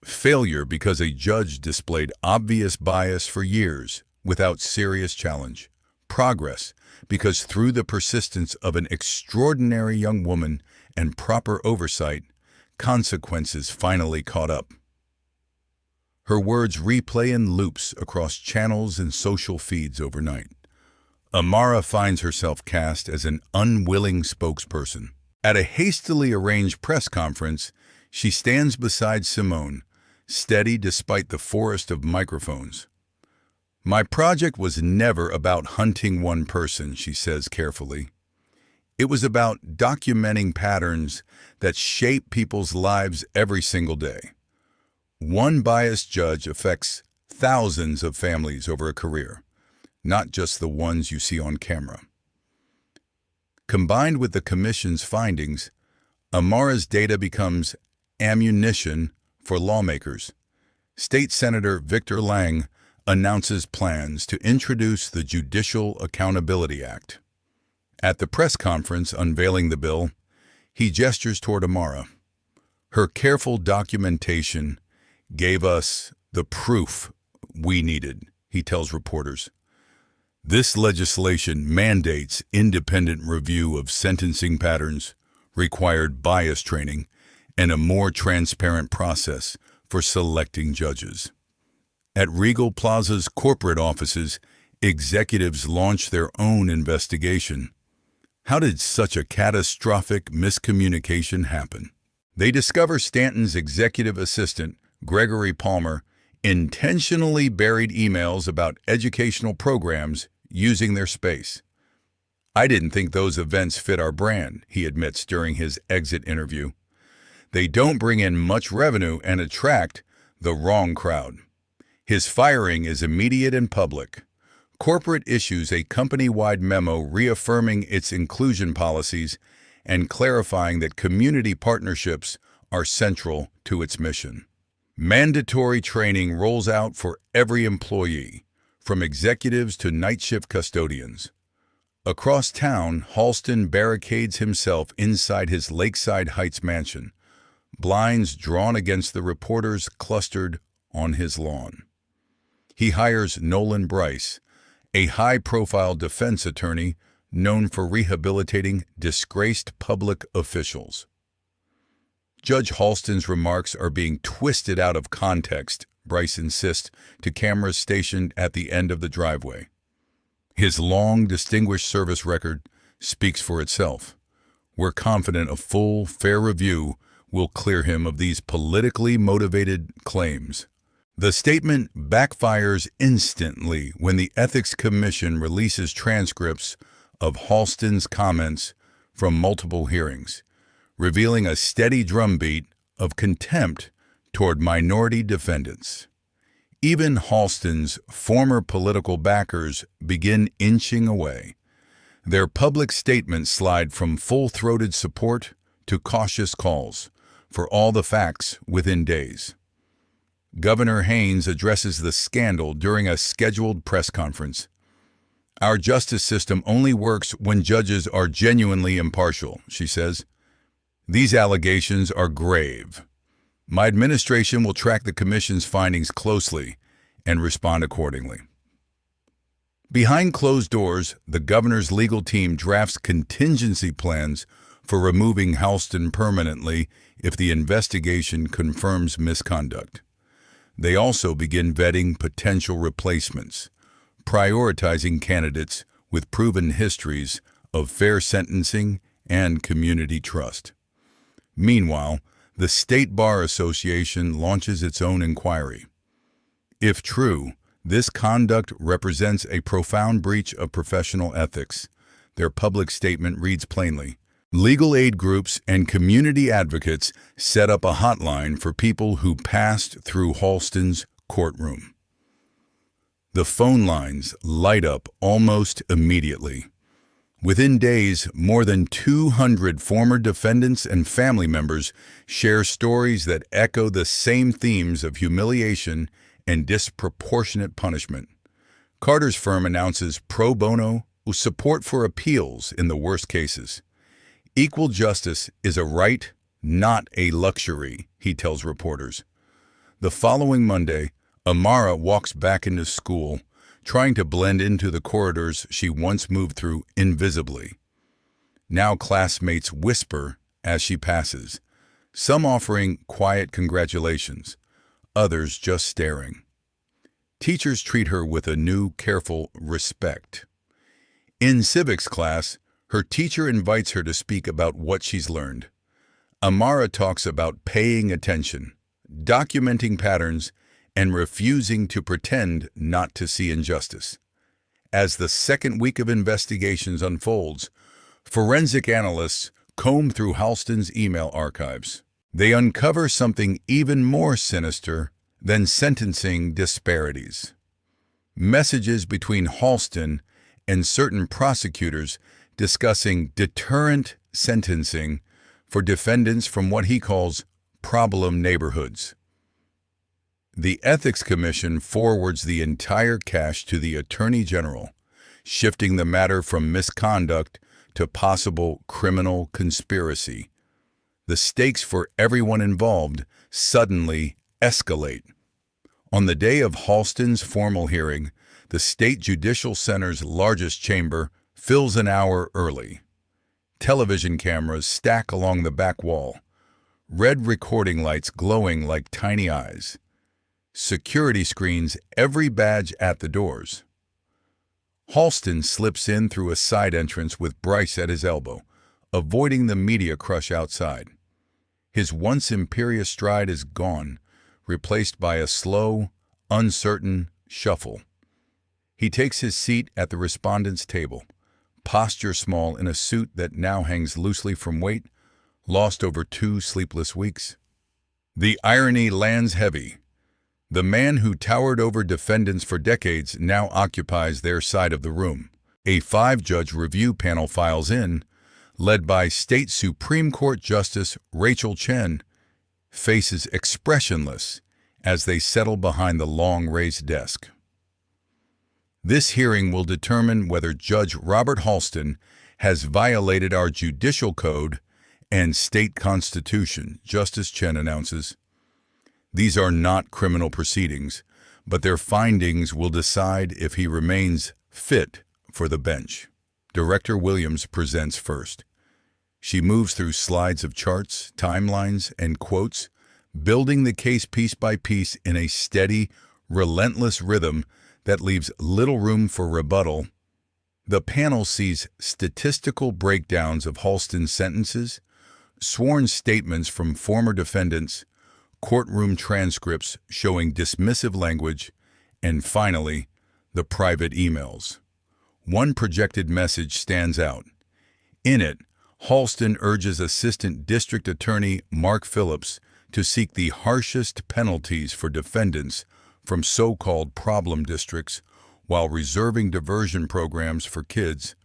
Failure because a judge displayed obvious bias for years without serious challenge. Progress because through the persistence of an extraordinary young woman and proper oversight, consequences finally caught up. Her words replay in loops across channels and social feeds overnight. Amara finds herself cast as an unwilling spokesperson. At a hastily arranged press conference, she stands beside Simone, steady despite the forest of microphones. My project was never about hunting one person, she says carefully. It was about documenting patterns that shape people's lives every single day. One biased judge affects thousands of families over a career, not just the ones you see on camera. Combined with the commission's findings, Amara's data becomes ammunition for lawmakers. State Senator Victor Lang announces plans to introduce the Judicial Accountability Act. At the press conference unveiling the bill, he gestures toward Amara. Her careful documentation gave us the proof we needed, he tells reporters. This legislation mandates independent review of sentencing patterns, required bias training, and a more transparent process for selecting judges. At Regal Plaza's corporate offices, executives launch their own investigation. How did such a catastrophic miscommunication happen? They discover Stanton's executive assistant, Gregory Palmer, intentionally buried emails about educational programs using their space. I didn't think those events fit our brand, he admits during his exit interview. They don't bring in much revenue and attract the wrong crowd. His firing is immediate and public. Corporate issues a company-wide memo reaffirming its inclusion policies and clarifying that community partnerships are central to its mission. Mandatory training rolls out for every employee, from executives to night shift custodians. Across town, Halston barricades himself inside his Lakeside Heights mansion, blinds drawn against the reporters clustered on his lawn. He hires Nolan Bryce, a high-profile defense attorney known for rehabilitating disgraced public officials. Judge Halston's remarks are being twisted out of context, Bryce insists to cameras stationed at the end of the driveway. His long, distinguished service record speaks for itself. We're confident a full, fair review will clear him of these politically motivated claims. The statement backfires instantly when the Ethics Commission releases transcripts of Halston's comments from multiple hearings, revealing a steady drumbeat of contempt toward minority defendants. Even Halston's former political backers begin inching away. Their public statements slide from full-throated support to cautious calls for all the facts within days. Governor Haynes addresses the scandal during a scheduled press conference. Our justice system only works when judges are genuinely impartial, she says. These allegations are grave. My administration will track the commission's findings closely and respond accordingly. Behind closed doors, the governor's legal team drafts contingency plans for removing Halston permanently if the investigation confirms misconduct. They also begin vetting potential replacements, prioritizing candidates with proven histories of fair sentencing and community trust. Meanwhile, the State Bar Association launches its own inquiry. If true, this conduct represents a profound breach of professional ethics. Their public statement reads plainly. Legal aid groups and community advocates set up a hotline for people who passed through Halston's courtroom. The phone lines light up almost immediately. Within days, more than 200 former defendants and family members share stories that echo the same themes of humiliation and disproportionate punishment. Carter's firm announces pro bono support for appeals in the worst cases. Equal justice is a right, not a luxury, he tells reporters. The following Monday, Amara walks back into school, trying to blend into the corridors she once moved through invisibly. Now classmates whisper as she passes, some offering quiet congratulations, others just staring. Teachers treat her with a new, careful respect. In civics class, her teacher invites her to speak about what she's learned. Amara talks about paying attention, documenting patterns, and refusing to pretend not to see injustice. As the second week of investigations unfolds, Forensic analysts comb through Halston's email archives. They uncover something even more sinister than sentencing disparities. Messages between Halston and certain prosecutors discussing deterrent sentencing for defendants from what he calls problem neighborhoods. The Ethics Commission forwards the entire cache to the Attorney General, shifting the matter from misconduct to possible criminal conspiracy. The stakes for everyone involved suddenly escalate. On the day of Halston's formal hearing, the State Judicial Center's largest chamber fills an hour early. Television cameras stack along the back wall, red recording lights glowing like tiny eyes. Security screens every badge at the doors. Halston slips in through a side entrance with Bryce at his elbow, avoiding the media crush outside. His once imperious stride is gone, replaced by a slow, uncertain shuffle. He takes his seat at the respondent's table, posture small in a suit that now hangs loosely from weight, lost over 2 sleepless weeks. The irony lands heavy. The man who towered over defendants for decades now occupies their side of the room. A 5-judge review panel files in, led by State Supreme Court Justice Rachel Chen, faces expressionless as they settle behind the long raised desk. This hearing will determine whether Judge Robert Halston has violated our judicial code and state constitution, Justice Chen announces. These are not criminal proceedings, but their findings will decide if he remains fit for the bench. Director Williams presents first. She moves through slides of charts, timelines, and quotes, building the case piece by piece in a steady, relentless rhythm that leaves little room for rebuttal. The panel sees statistical breakdowns of Halston's sentences, sworn statements from former defendants, courtroom transcripts showing dismissive language, and finally, the private emails. One projected message stands out. In it, Halston urges Assistant District Attorney Mark Phillips to seek the harshest penalties for defendants from so-called problem districts while reserving diversion programs for kids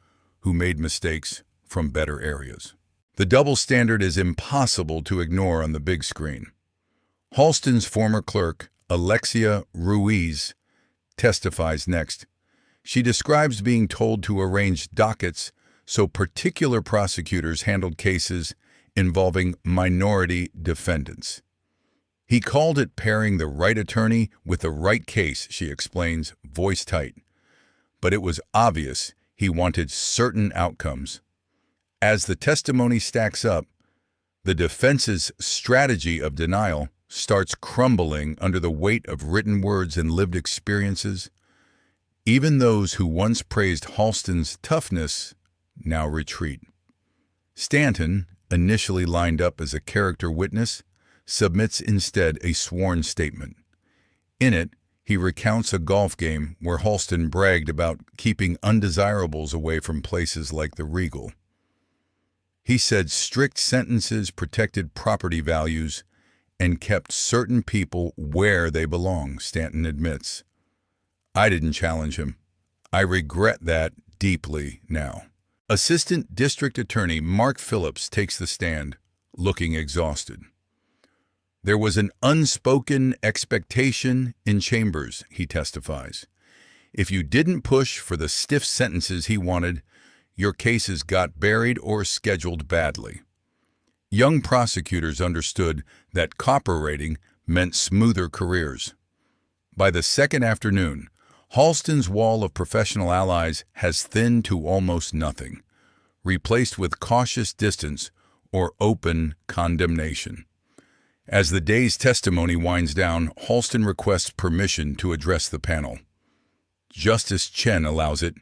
who made mistakes from better areas. The double standard is impossible to ignore on the big screen. Halston's former clerk, Alexia Ruiz, testifies next. She describes being told to arrange dockets so particular prosecutors handled cases involving minority defendants. He called it pairing the right attorney with the right case, she explains, voice tight. But it was obvious he wanted certain outcomes. As the testimony stacks up, the defense's strategy of denial starts crumbling under the weight of written words and lived experiences. Even those who once praised Halston's toughness now retreat. Stanton, initially lined up as a character witness, submits instead a sworn statement. In it, he recounts a golf game where Halston bragged about keeping undesirables away from places like the Regal. He said strict sentences protected property values and kept certain people where they belong, Stanton admits. I didn't challenge him. I regret that deeply now. Assistant District Attorney Mark Phillips takes the stand, looking exhausted. There was an unspoken expectation in chambers, he testifies. If you didn't push for the stiff sentences he wanted, your cases got buried or scheduled badly. Young prosecutors understood that cooperating meant smoother careers. By the second afternoon, Halston's wall of professional allies has thinned to almost nothing, replaced with cautious distance or open condemnation. As the day's testimony winds down, Halston requests permission to address the panel. Justice Chen allows it,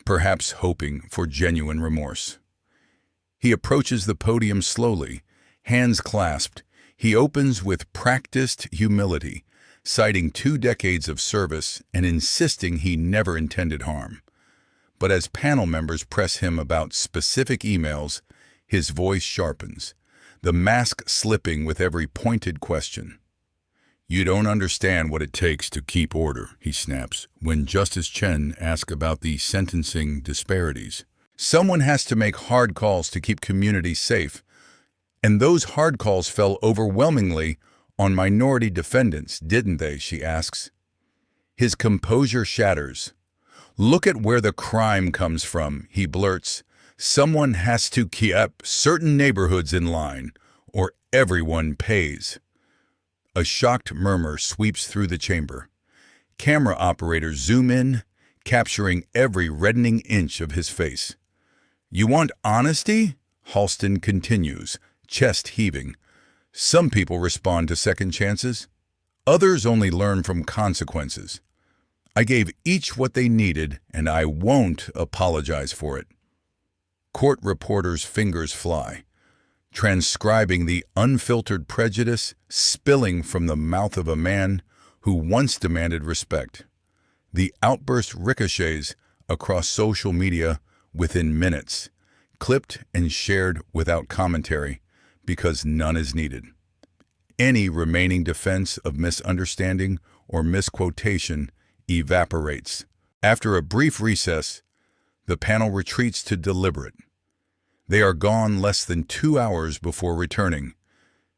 perhaps hoping for genuine remorse. He approaches the podium slowly, hands clasped. He opens with practiced humility, citing 2 decades of service and insisting he never intended harm. But as panel members press him about specific emails, his voice sharpens, the mask slipping with every pointed question. "You don't understand what it takes to keep order," he snaps, when Justice Chen asks about the sentencing disparities. "Someone has to make hard calls to keep communities safe, and those hard calls fell overwhelmingly on minority defendants, didn't they?" she asks. His composure shatters. "Look at where the crime comes from," he blurts. "Someone has to keep certain neighborhoods in line, or everyone pays." A shocked murmur sweeps through the chamber. Camera operators zoom in, capturing every reddening inch of his face. "You want honesty?" Halston continues, chest heaving. "Some people respond to second chances. Others only learn from consequences. I gave each what they needed, and I won't apologize for it." Court reporters' fingers fly, transcribing the unfiltered prejudice spilling from the mouth of a man who once demanded respect. The outburst ricochets across social media within minutes, clipped and shared without commentary, because none is needed. Any remaining defense of misunderstanding or misquotation evaporates. After a brief recess, the panel retreats to deliberate. They are gone less than 2 hours before returning,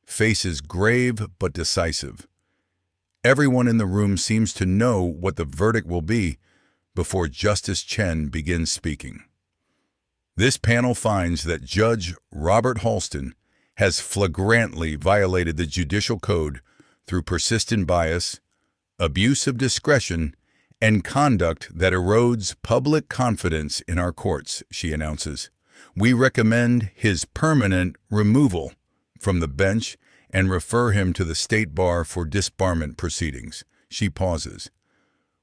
faces grave but decisive. Everyone in the room seems to know what the verdict will be before Justice Chen begins speaking. This panel finds that Judge Robert Halston has flagrantly violated the judicial code through persistent bias, abuse of discretion, and conduct that erodes public confidence in our courts, she announces. "We recommend his permanent removal from the bench and refer him to the state bar for disbarment proceedings." She pauses.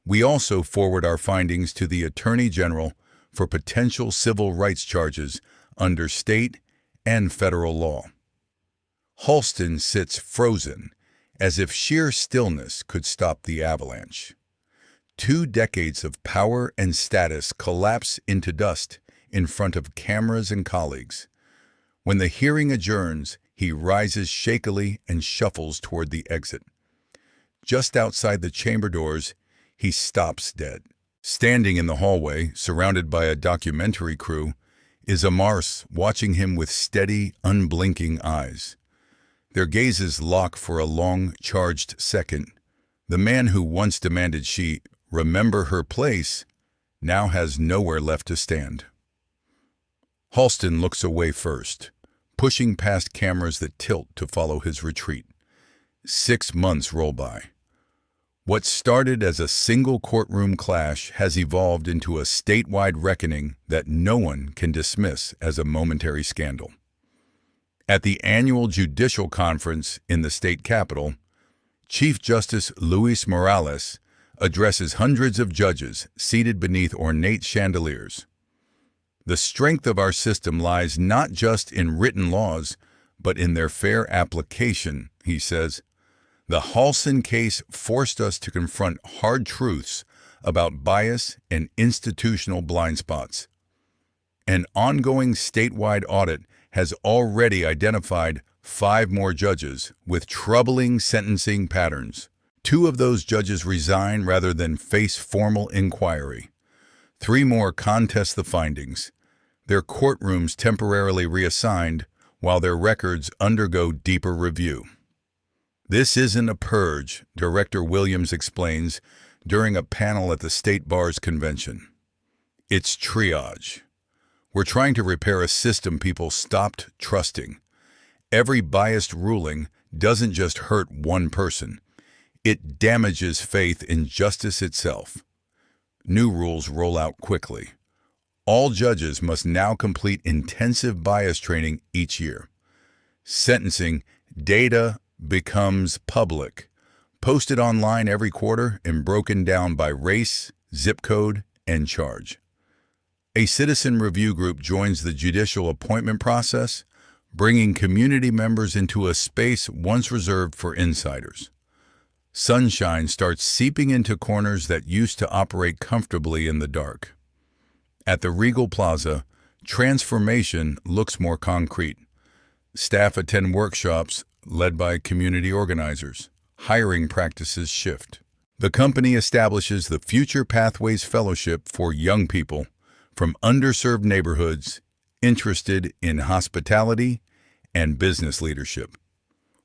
"We also forward our findings to the Attorney General for potential civil rights charges under state and federal law." Halston sits frozen, as if sheer stillness could stop the avalanche. 2 decades of power and status collapse into dust in front of cameras and colleagues. When the hearing adjourns, he rises shakily and shuffles toward the exit. Just outside the chamber doors, he stops dead. Standing in the hallway, surrounded by a documentary crew, is Amara, watching him with steady, unblinking eyes. Their gazes lock for a long, charged second. The man who once demanded she remember her place now has nowhere left to stand. Halston looks away first, pushing past cameras that tilt to follow his retreat. 6 months roll by. What started as a single courtroom clash has evolved into a statewide reckoning that no one can dismiss as a momentary scandal. At the annual judicial conference in the state capitol, Chief Justice Luis Morales addresses hundreds of judges seated beneath ornate chandeliers. "The strength of our system lies not just in written laws, but in their fair application," he says. "The Halston case forced us to confront hard truths about bias and institutional blind spots. An ongoing statewide audit has already identified 5 more judges with troubling sentencing patterns. 2 of those judges resign rather than face formal inquiry. 3 more contest the findings, their courtrooms temporarily reassigned while their records undergo deeper review." "This isn't a purge," Director Williams explains during a panel at the State Bar's convention. "It's triage. We're trying to repair a system people stopped trusting. Every biased ruling doesn't just hurt one person. It damages faith in justice itself." New rules roll out quickly. All judges must now complete intensive bias training each year. Sentencing data becomes public, posted online every quarter and broken down by race, zip code, and charge. A citizen review group joins the judicial appointment process, bringing community members into a space once reserved for insiders. Sunshine starts seeping into corners that used to operate comfortably in the dark. At the Regal Plaza, transformation looks more concrete. Staff attend workshops led by community organizers. Hiring practices shift. The company establishes the Future Pathways Fellowship for young people from underserved neighborhoods interested in hospitality and business leadership.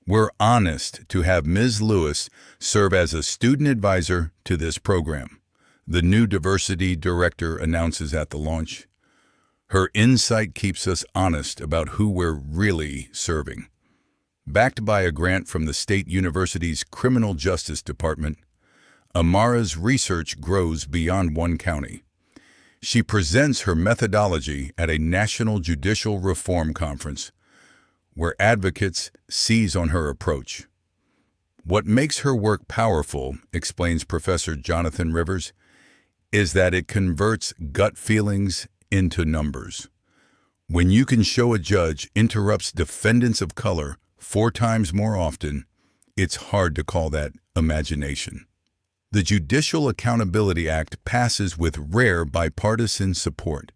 We're honored to have Ms. Lewis serve as a student advisor to this program, the new diversity director announces at the launch. Her insight keeps us honest about who we're really serving. Backed by a grant from the State University's Criminal Justice Department, Amara's research grows beyond one county. She presents her methodology at a National Judicial Reform Conference, where advocates seize on her approach. What makes her work powerful, explains Professor Jonathan Rivers, is that it converts gut feelings into numbers. When you can show a judge interrupts defendants of color 4 times more often, it's hard to call that imagination. The Judicial Accountability Act passes with rare bipartisan support.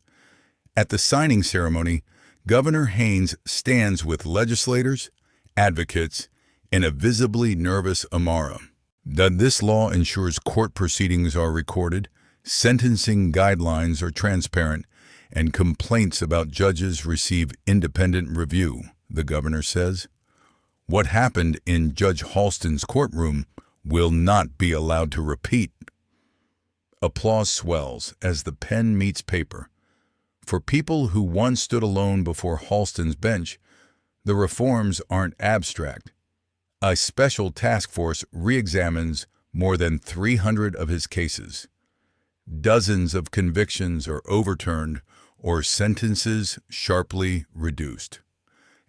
At the signing ceremony, Governor Haynes stands with legislators, advocates, and a visibly nervous Amara. This law ensures court proceedings are recorded, sentencing guidelines are transparent, and complaints about judges receive independent review, the governor says. What happened in Judge Halston's courtroom will not be allowed to repeat. Applause swells as the pen meets paper. For people who once stood alone before Halston's bench, the reforms aren't abstract. A special task force re-examines more than 300 of his cases. Dozens of convictions are overturned or sentences sharply reduced.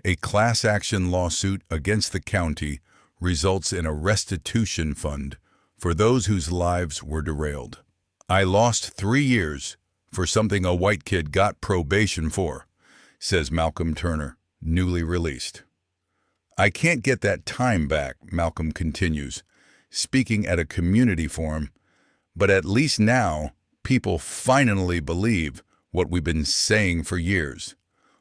A class action lawsuit against the county results in a restitution fund for those whose lives were derailed. I lost 3 years for something a white kid got probation for, says Malcolm Turner, newly released. I can't get that time back, Malcolm continues, speaking at a community forum, but at least now people finally believe what we've been saying for years.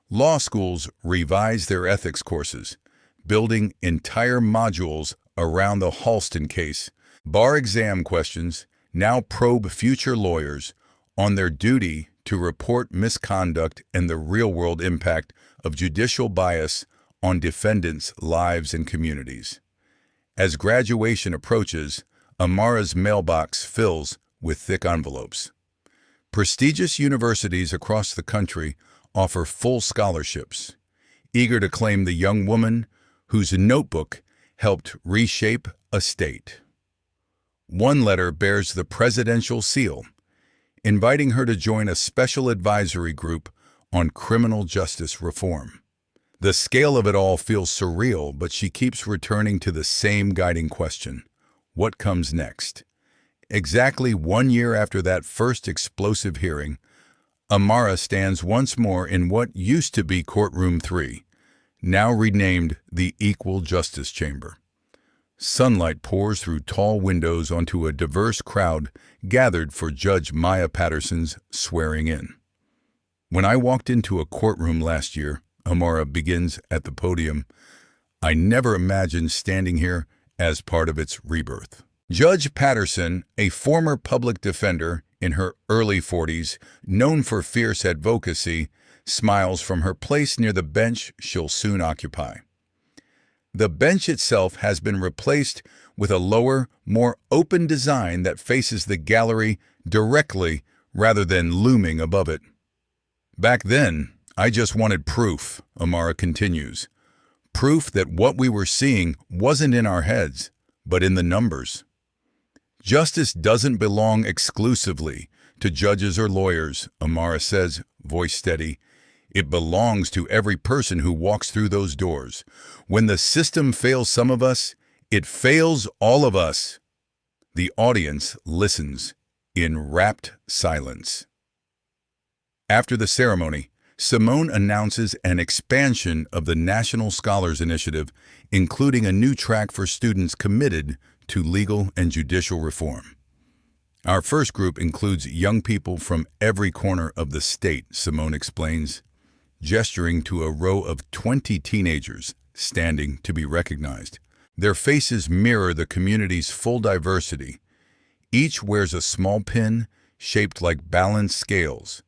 Law schools revise their ethics courses, building entire modules around the Halston case. Bar exam questions now probe future lawyers on their duty to report misconduct and the real-world impact of judicial bias on defendants' lives and communities. As graduation approaches, Amara's mailbox fills with thick envelopes. Prestigious universities across the country offer full scholarships, eager to claim the young woman whose notebook helped reshape a state. One letter bears the presidential seal, inviting her to join a special advisory group on criminal justice reform. The scale of it all feels surreal, but she keeps returning to the same guiding question: what comes next? Exactly 1 year after that first explosive hearing, Amara stands once more in what used to be Courtroom 3, now renamed the Equal Justice Chamber. Sunlight pours through tall windows onto a diverse crowd gathered for Judge Maya Patterson's swearing-in. When I walked into a courtroom last year, Amara begins at the podium, I never imagined standing here as part of its rebirth. Judge Patterson, a former public defender in her early 40s, known for fierce advocacy, smiles from her place near the bench she'll soon occupy. The bench itself has been replaced with a lower, more open design that faces the gallery directly rather than looming above it. Back then, I just wanted proof, Amara continues. Proof that what we were seeing wasn't in our heads, but in the numbers. Justice doesn't belong exclusively to judges or lawyers, Amara says, voice steady. It belongs to every person who walks through those doors. When the system fails some of us, it fails all of us. The audience listens in rapt silence. After the ceremony, Simone announces an expansion of the National Scholars Initiative, including a new track for students committed to legal and judicial reform. Our first group includes young people from every corner of the state, Simone explains, gesturing to a row of 20 teenagers standing to be recognized. Their faces mirror the community's full diversity. Each wears a small pin shaped like balanced scales,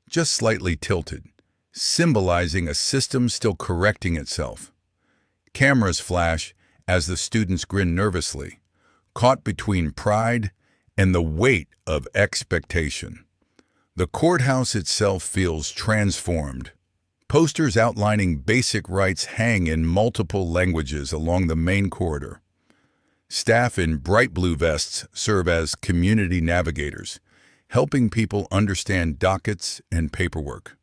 just slightly tilted, symbolizing a system still correcting itself. Cameras flash as the students grin nervously, caught between pride and the weight of expectation. The courthouse itself feels transformed. Posters outlining basic rights hang in multiple languages along the main corridor. Staff in bright blue vests serve as community navigators, helping people understand dockets and paperwork.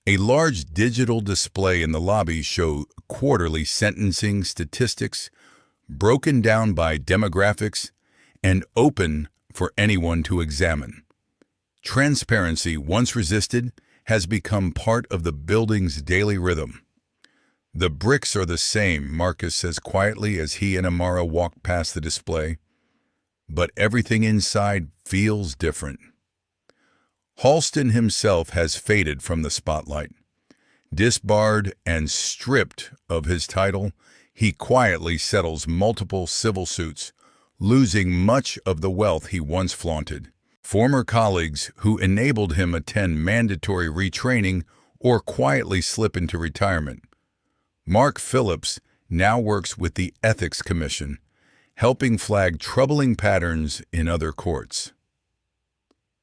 A large digital display in the lobby shows quarterly sentencing statistics, broken down by demographics, and open for anyone to examine. Transparency, once resisted, has become part of the building's daily rhythm. The bricks are the same, Marcus says quietly as he and Amara walk past the display, but everything inside feels different. Halston himself has faded from the spotlight. Disbarred and stripped of his title, he quietly settles multiple civil suits, losing much of the wealth he once flaunted. Former colleagues who enabled him attend mandatory retraining or quietly slip into retirement. Mark Phillips now works with the Ethics Commission, helping flag troubling patterns in other courts.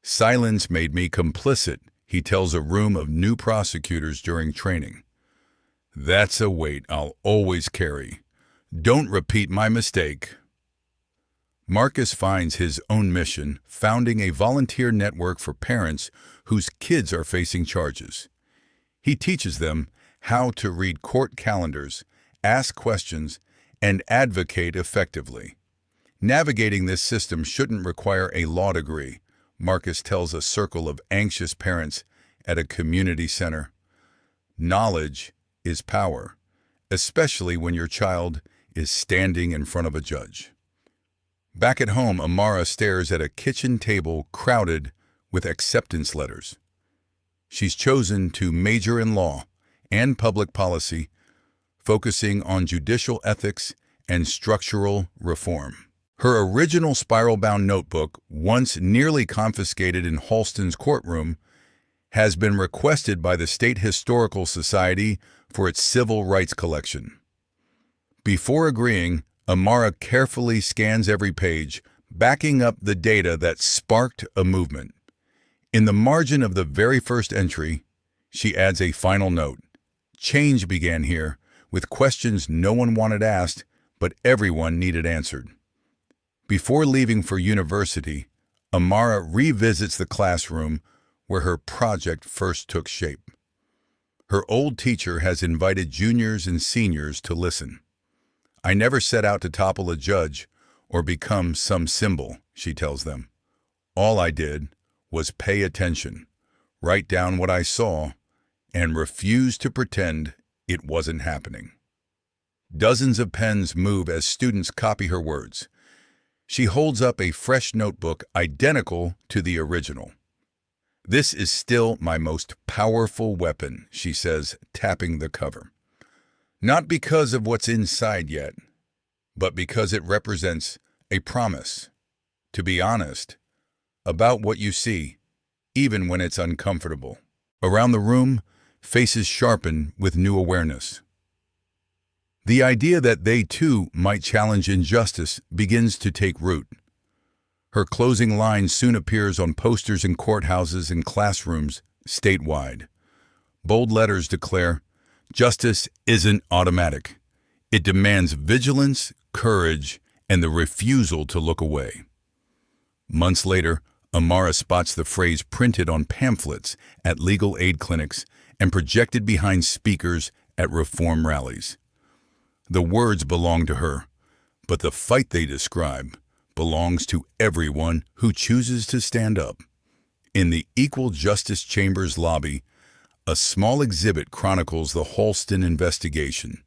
Silence made me complicit, he tells a room of new prosecutors during training. That's a weight I'll always carry. Don't repeat my mistake. Marcus finds his own mission, founding a volunteer network for parents whose kids are facing charges. He teaches them how to read court calendars, ask questions, and advocate effectively. Navigating this system shouldn't require a law degree, Marcus tells a circle of anxious parents at a community center. Knowledge is power, especially when your child is standing in front of a judge. Back at home, Amara stares at a kitchen table crowded with acceptance letters. She's chosen to major in law and public policy, focusing on judicial ethics and structural reform. Her original spiral-bound notebook, once nearly confiscated in Halston's courtroom, has been requested by the State Historical Society for its civil rights collection. Before agreeing, Amara carefully scans every page, backing up the data that sparked a movement. In the margin of the very first entry, she adds a final note. Change began here, with questions no one wanted asked, but everyone needed answered. Before leaving for university, Amara revisits the classroom where her project first took shape. Her old teacher has invited juniors and seniors to listen. I never set out to topple a judge or become some symbol, she tells them. All I did was pay attention, write down what I saw, and refuse to pretend it wasn't happening. Dozens of pens move as students copy her words. She holds up a fresh notebook identical to the original. This is still my most powerful weapon, she says, tapping the cover. Not because of what's inside yet, but because it represents a promise to be honest about what you see, even when it's uncomfortable. Around the room, faces sharpen with new awareness. The idea that they too might challenge injustice begins to take root. Her closing line soon appears on posters in courthouses and classrooms statewide. Bold letters declare, "Justice isn't automatic. It demands vigilance, courage, and the refusal to look away." Months later, Amara spots the phrase printed on pamphlets at legal aid clinics and projected behind speakers at reform rallies. The words belong to her, but the fight they describe belongs to everyone who chooses to stand up. In the Equal Justice Chamber's lobby, a small exhibit chronicles the Halston investigation.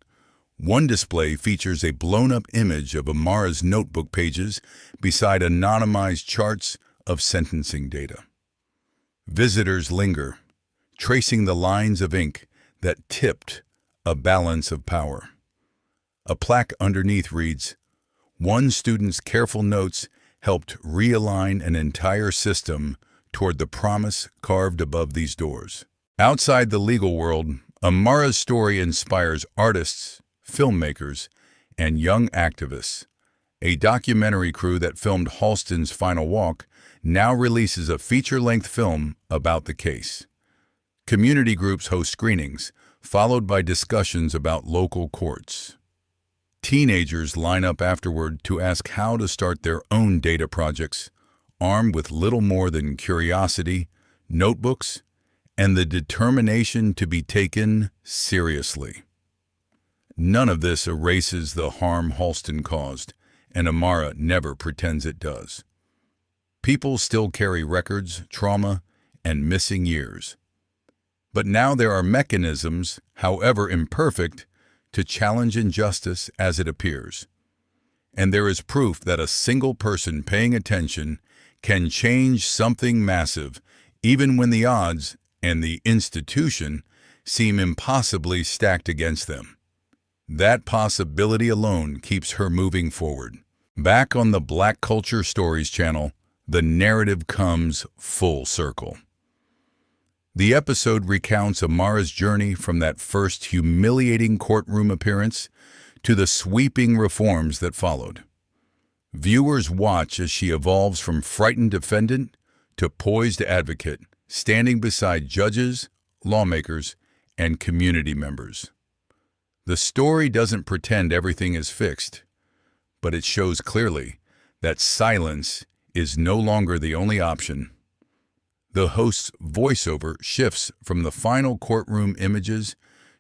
One display features a blown-up image of Amara's notebook pages beside anonymized charts of sentencing data. Visitors linger, tracing the lines of ink that tipped a balance of power. A plaque underneath reads, "One student's careful notes helped realign an entire system toward the promise carved above these doors." Outside the legal world, Amara's story inspires artists, filmmakers, and young activists. A documentary crew that filmed Halston's final walk now releases a feature-length film about the case. Community groups host screenings, followed by discussions about local courts. Teenagers line up afterward to ask how to start their own data projects, armed with little more than curiosity, notebooks, and the determination to be taken seriously. None of this erases the harm Halston caused, and Amara never pretends it does. People still carry records, trauma, and missing years. But now there are mechanisms, however imperfect, to challenge injustice as it appears. And there is proof that a single person paying attention can change something massive, even when the odds and the institution seem impossibly stacked against them. That possibility alone keeps her moving forward. Back on the Black Culture Stories channel, the narrative comes full circle. The episode recounts Amara's journey from that first humiliating courtroom appearance to the sweeping reforms that followed. Viewers watch as she evolves from frightened defendant to poised advocate, standing beside judges, lawmakers, and community members. The story doesn't pretend everything is fixed, but it shows clearly that silence is no longer the only option. The host's voiceover shifts from the final courtroom images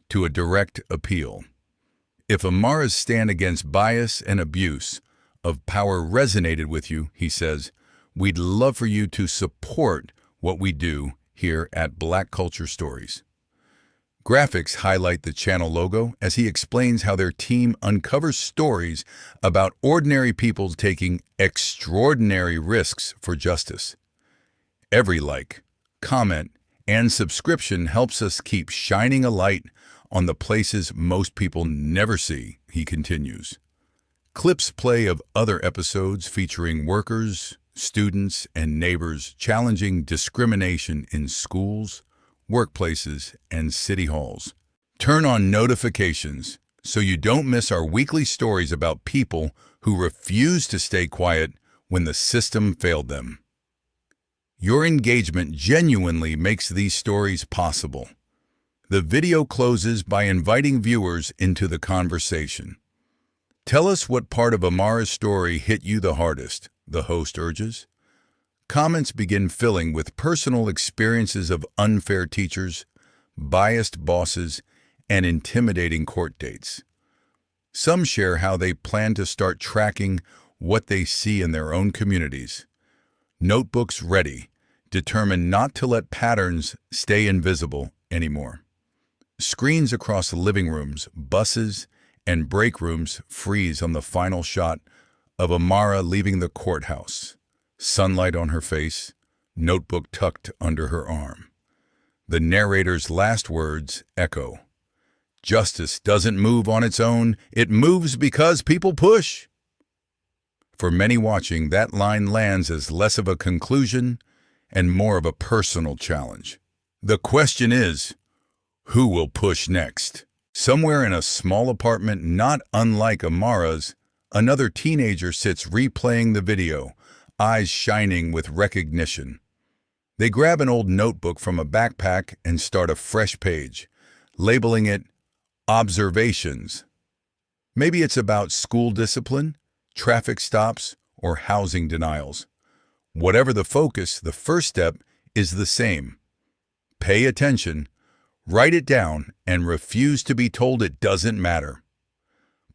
to a direct appeal. If Amara's stand against bias and abuse of power resonated with you, he says, we'd love for you to support what we do here at Black Culture Stories. Graphics highlight the channel logo as he explains how their team uncovers stories about ordinary people taking extraordinary risks for justice. Every like, comment, and subscription helps us keep shining a light on the places most people never see, he continues. Clips play of other episodes featuring workers, students, and neighbors challenging discrimination in schools, workplaces, and city halls. Turn on notifications so you don't miss our weekly stories about people who refuse to stay quiet when the system failed them. Your engagement genuinely makes these stories possible. The video closes by inviting viewers into the conversation. Tell us what part of Amara's story hit you the hardest, the host urges. Comments begin filling with personal experiences of unfair teachers, biased bosses, and intimidating court dates. Some share how they plan to start tracking what they see in their own communities. Notebooks ready, determined not to let patterns stay invisible anymore. Screens across living rooms, buses, and break rooms freeze on the final shot of Amara leaving the courthouse. Sunlight on her face, notebook tucked under her arm. The narrator's last words echo. Justice doesn't move on its own, it moves because people push. For many watching, that line lands as less of a conclusion and more of a personal challenge. The question is, who will push next? Somewhere in a small apartment not unlike Amara's, another teenager sits replaying the video, eyes shining with recognition. They grab an old notebook from a backpack and start a fresh page, labeling it Observations. Maybe it's about school discipline, traffic stops, or housing denials. Whatever the focus, the first step is the same. Pay attention, write it down, and refuse to be told it doesn't matter.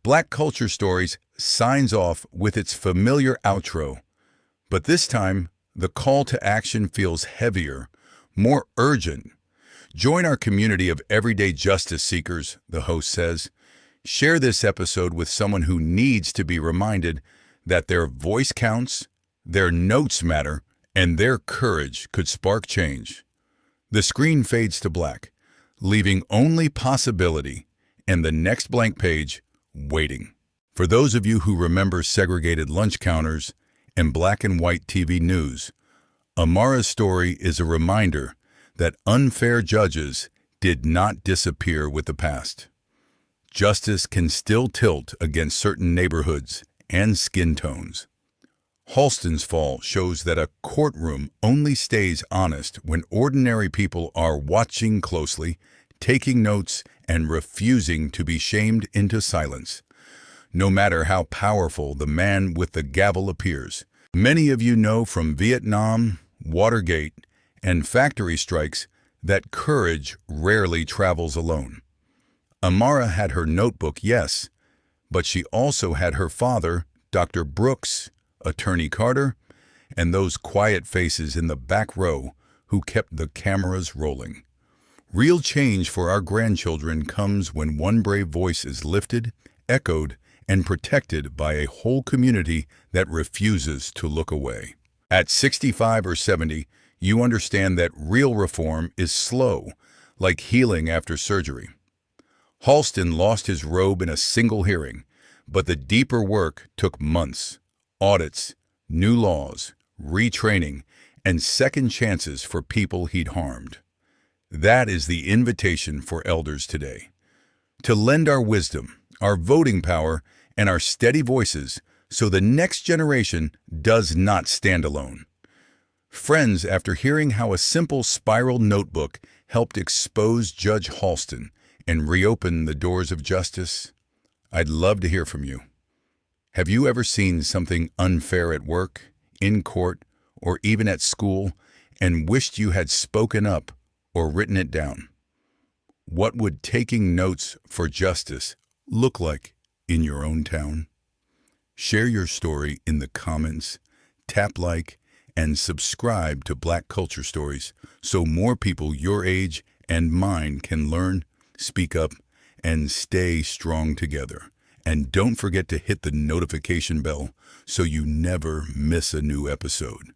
Black Culture Stories signs off with its familiar outro, but this time the call to action feels heavier, more urgent. Join our community of everyday justice seekers, the host says. Share this episode with someone who needs to be reminded that their voice counts, their notes matter, and their courage could spark change. The screen fades to black, leaving only possibility and the next blank page waiting. For those of you who remember segregated lunch counters and black and white TV news, Amara's story is a reminder that unfair judges did not disappear with the past. Justice can still tilt against certain neighborhoods and skin tones. Halston's fall shows that a courtroom only stays honest when ordinary people are watching closely, taking notes, and refusing to be shamed into silence. No matter how powerful the man with the gavel appears. Many of you know from Vietnam, Watergate, and factory strikes that courage rarely travels alone. Amara had her notebook, yes, but she also had her father, Dr. Brooks, Attorney Carter, and those quiet faces in the back row who kept the cameras rolling. Real change for our grandchildren comes when one brave voice is lifted, echoed, and protected by a whole community that refuses to look away. At 65 or 70, you understand that real reform is slow, like healing after surgery. Halston lost his robe in a single hearing, but the deeper work took months. Audits, new laws, retraining, and second chances for people he'd harmed. That is the invitation for elders today. To lend our wisdom, our voting power, and our steady voices so the next generation does not stand alone. Friends, after hearing how a simple spiral notebook helped expose Judge Halston and reopen the doors of justice, I'd love to hear from you. Have you ever seen something unfair at work, in court, or even at school and wished you had spoken up or written it down? What would taking notes for justice look like in your own town? Share your story in the comments, tap like, and subscribe to Black Culture Stories so more people your age and mine can learn, speak up, and stay strong together. And don't forget to hit the notification bell so you never miss a new episode.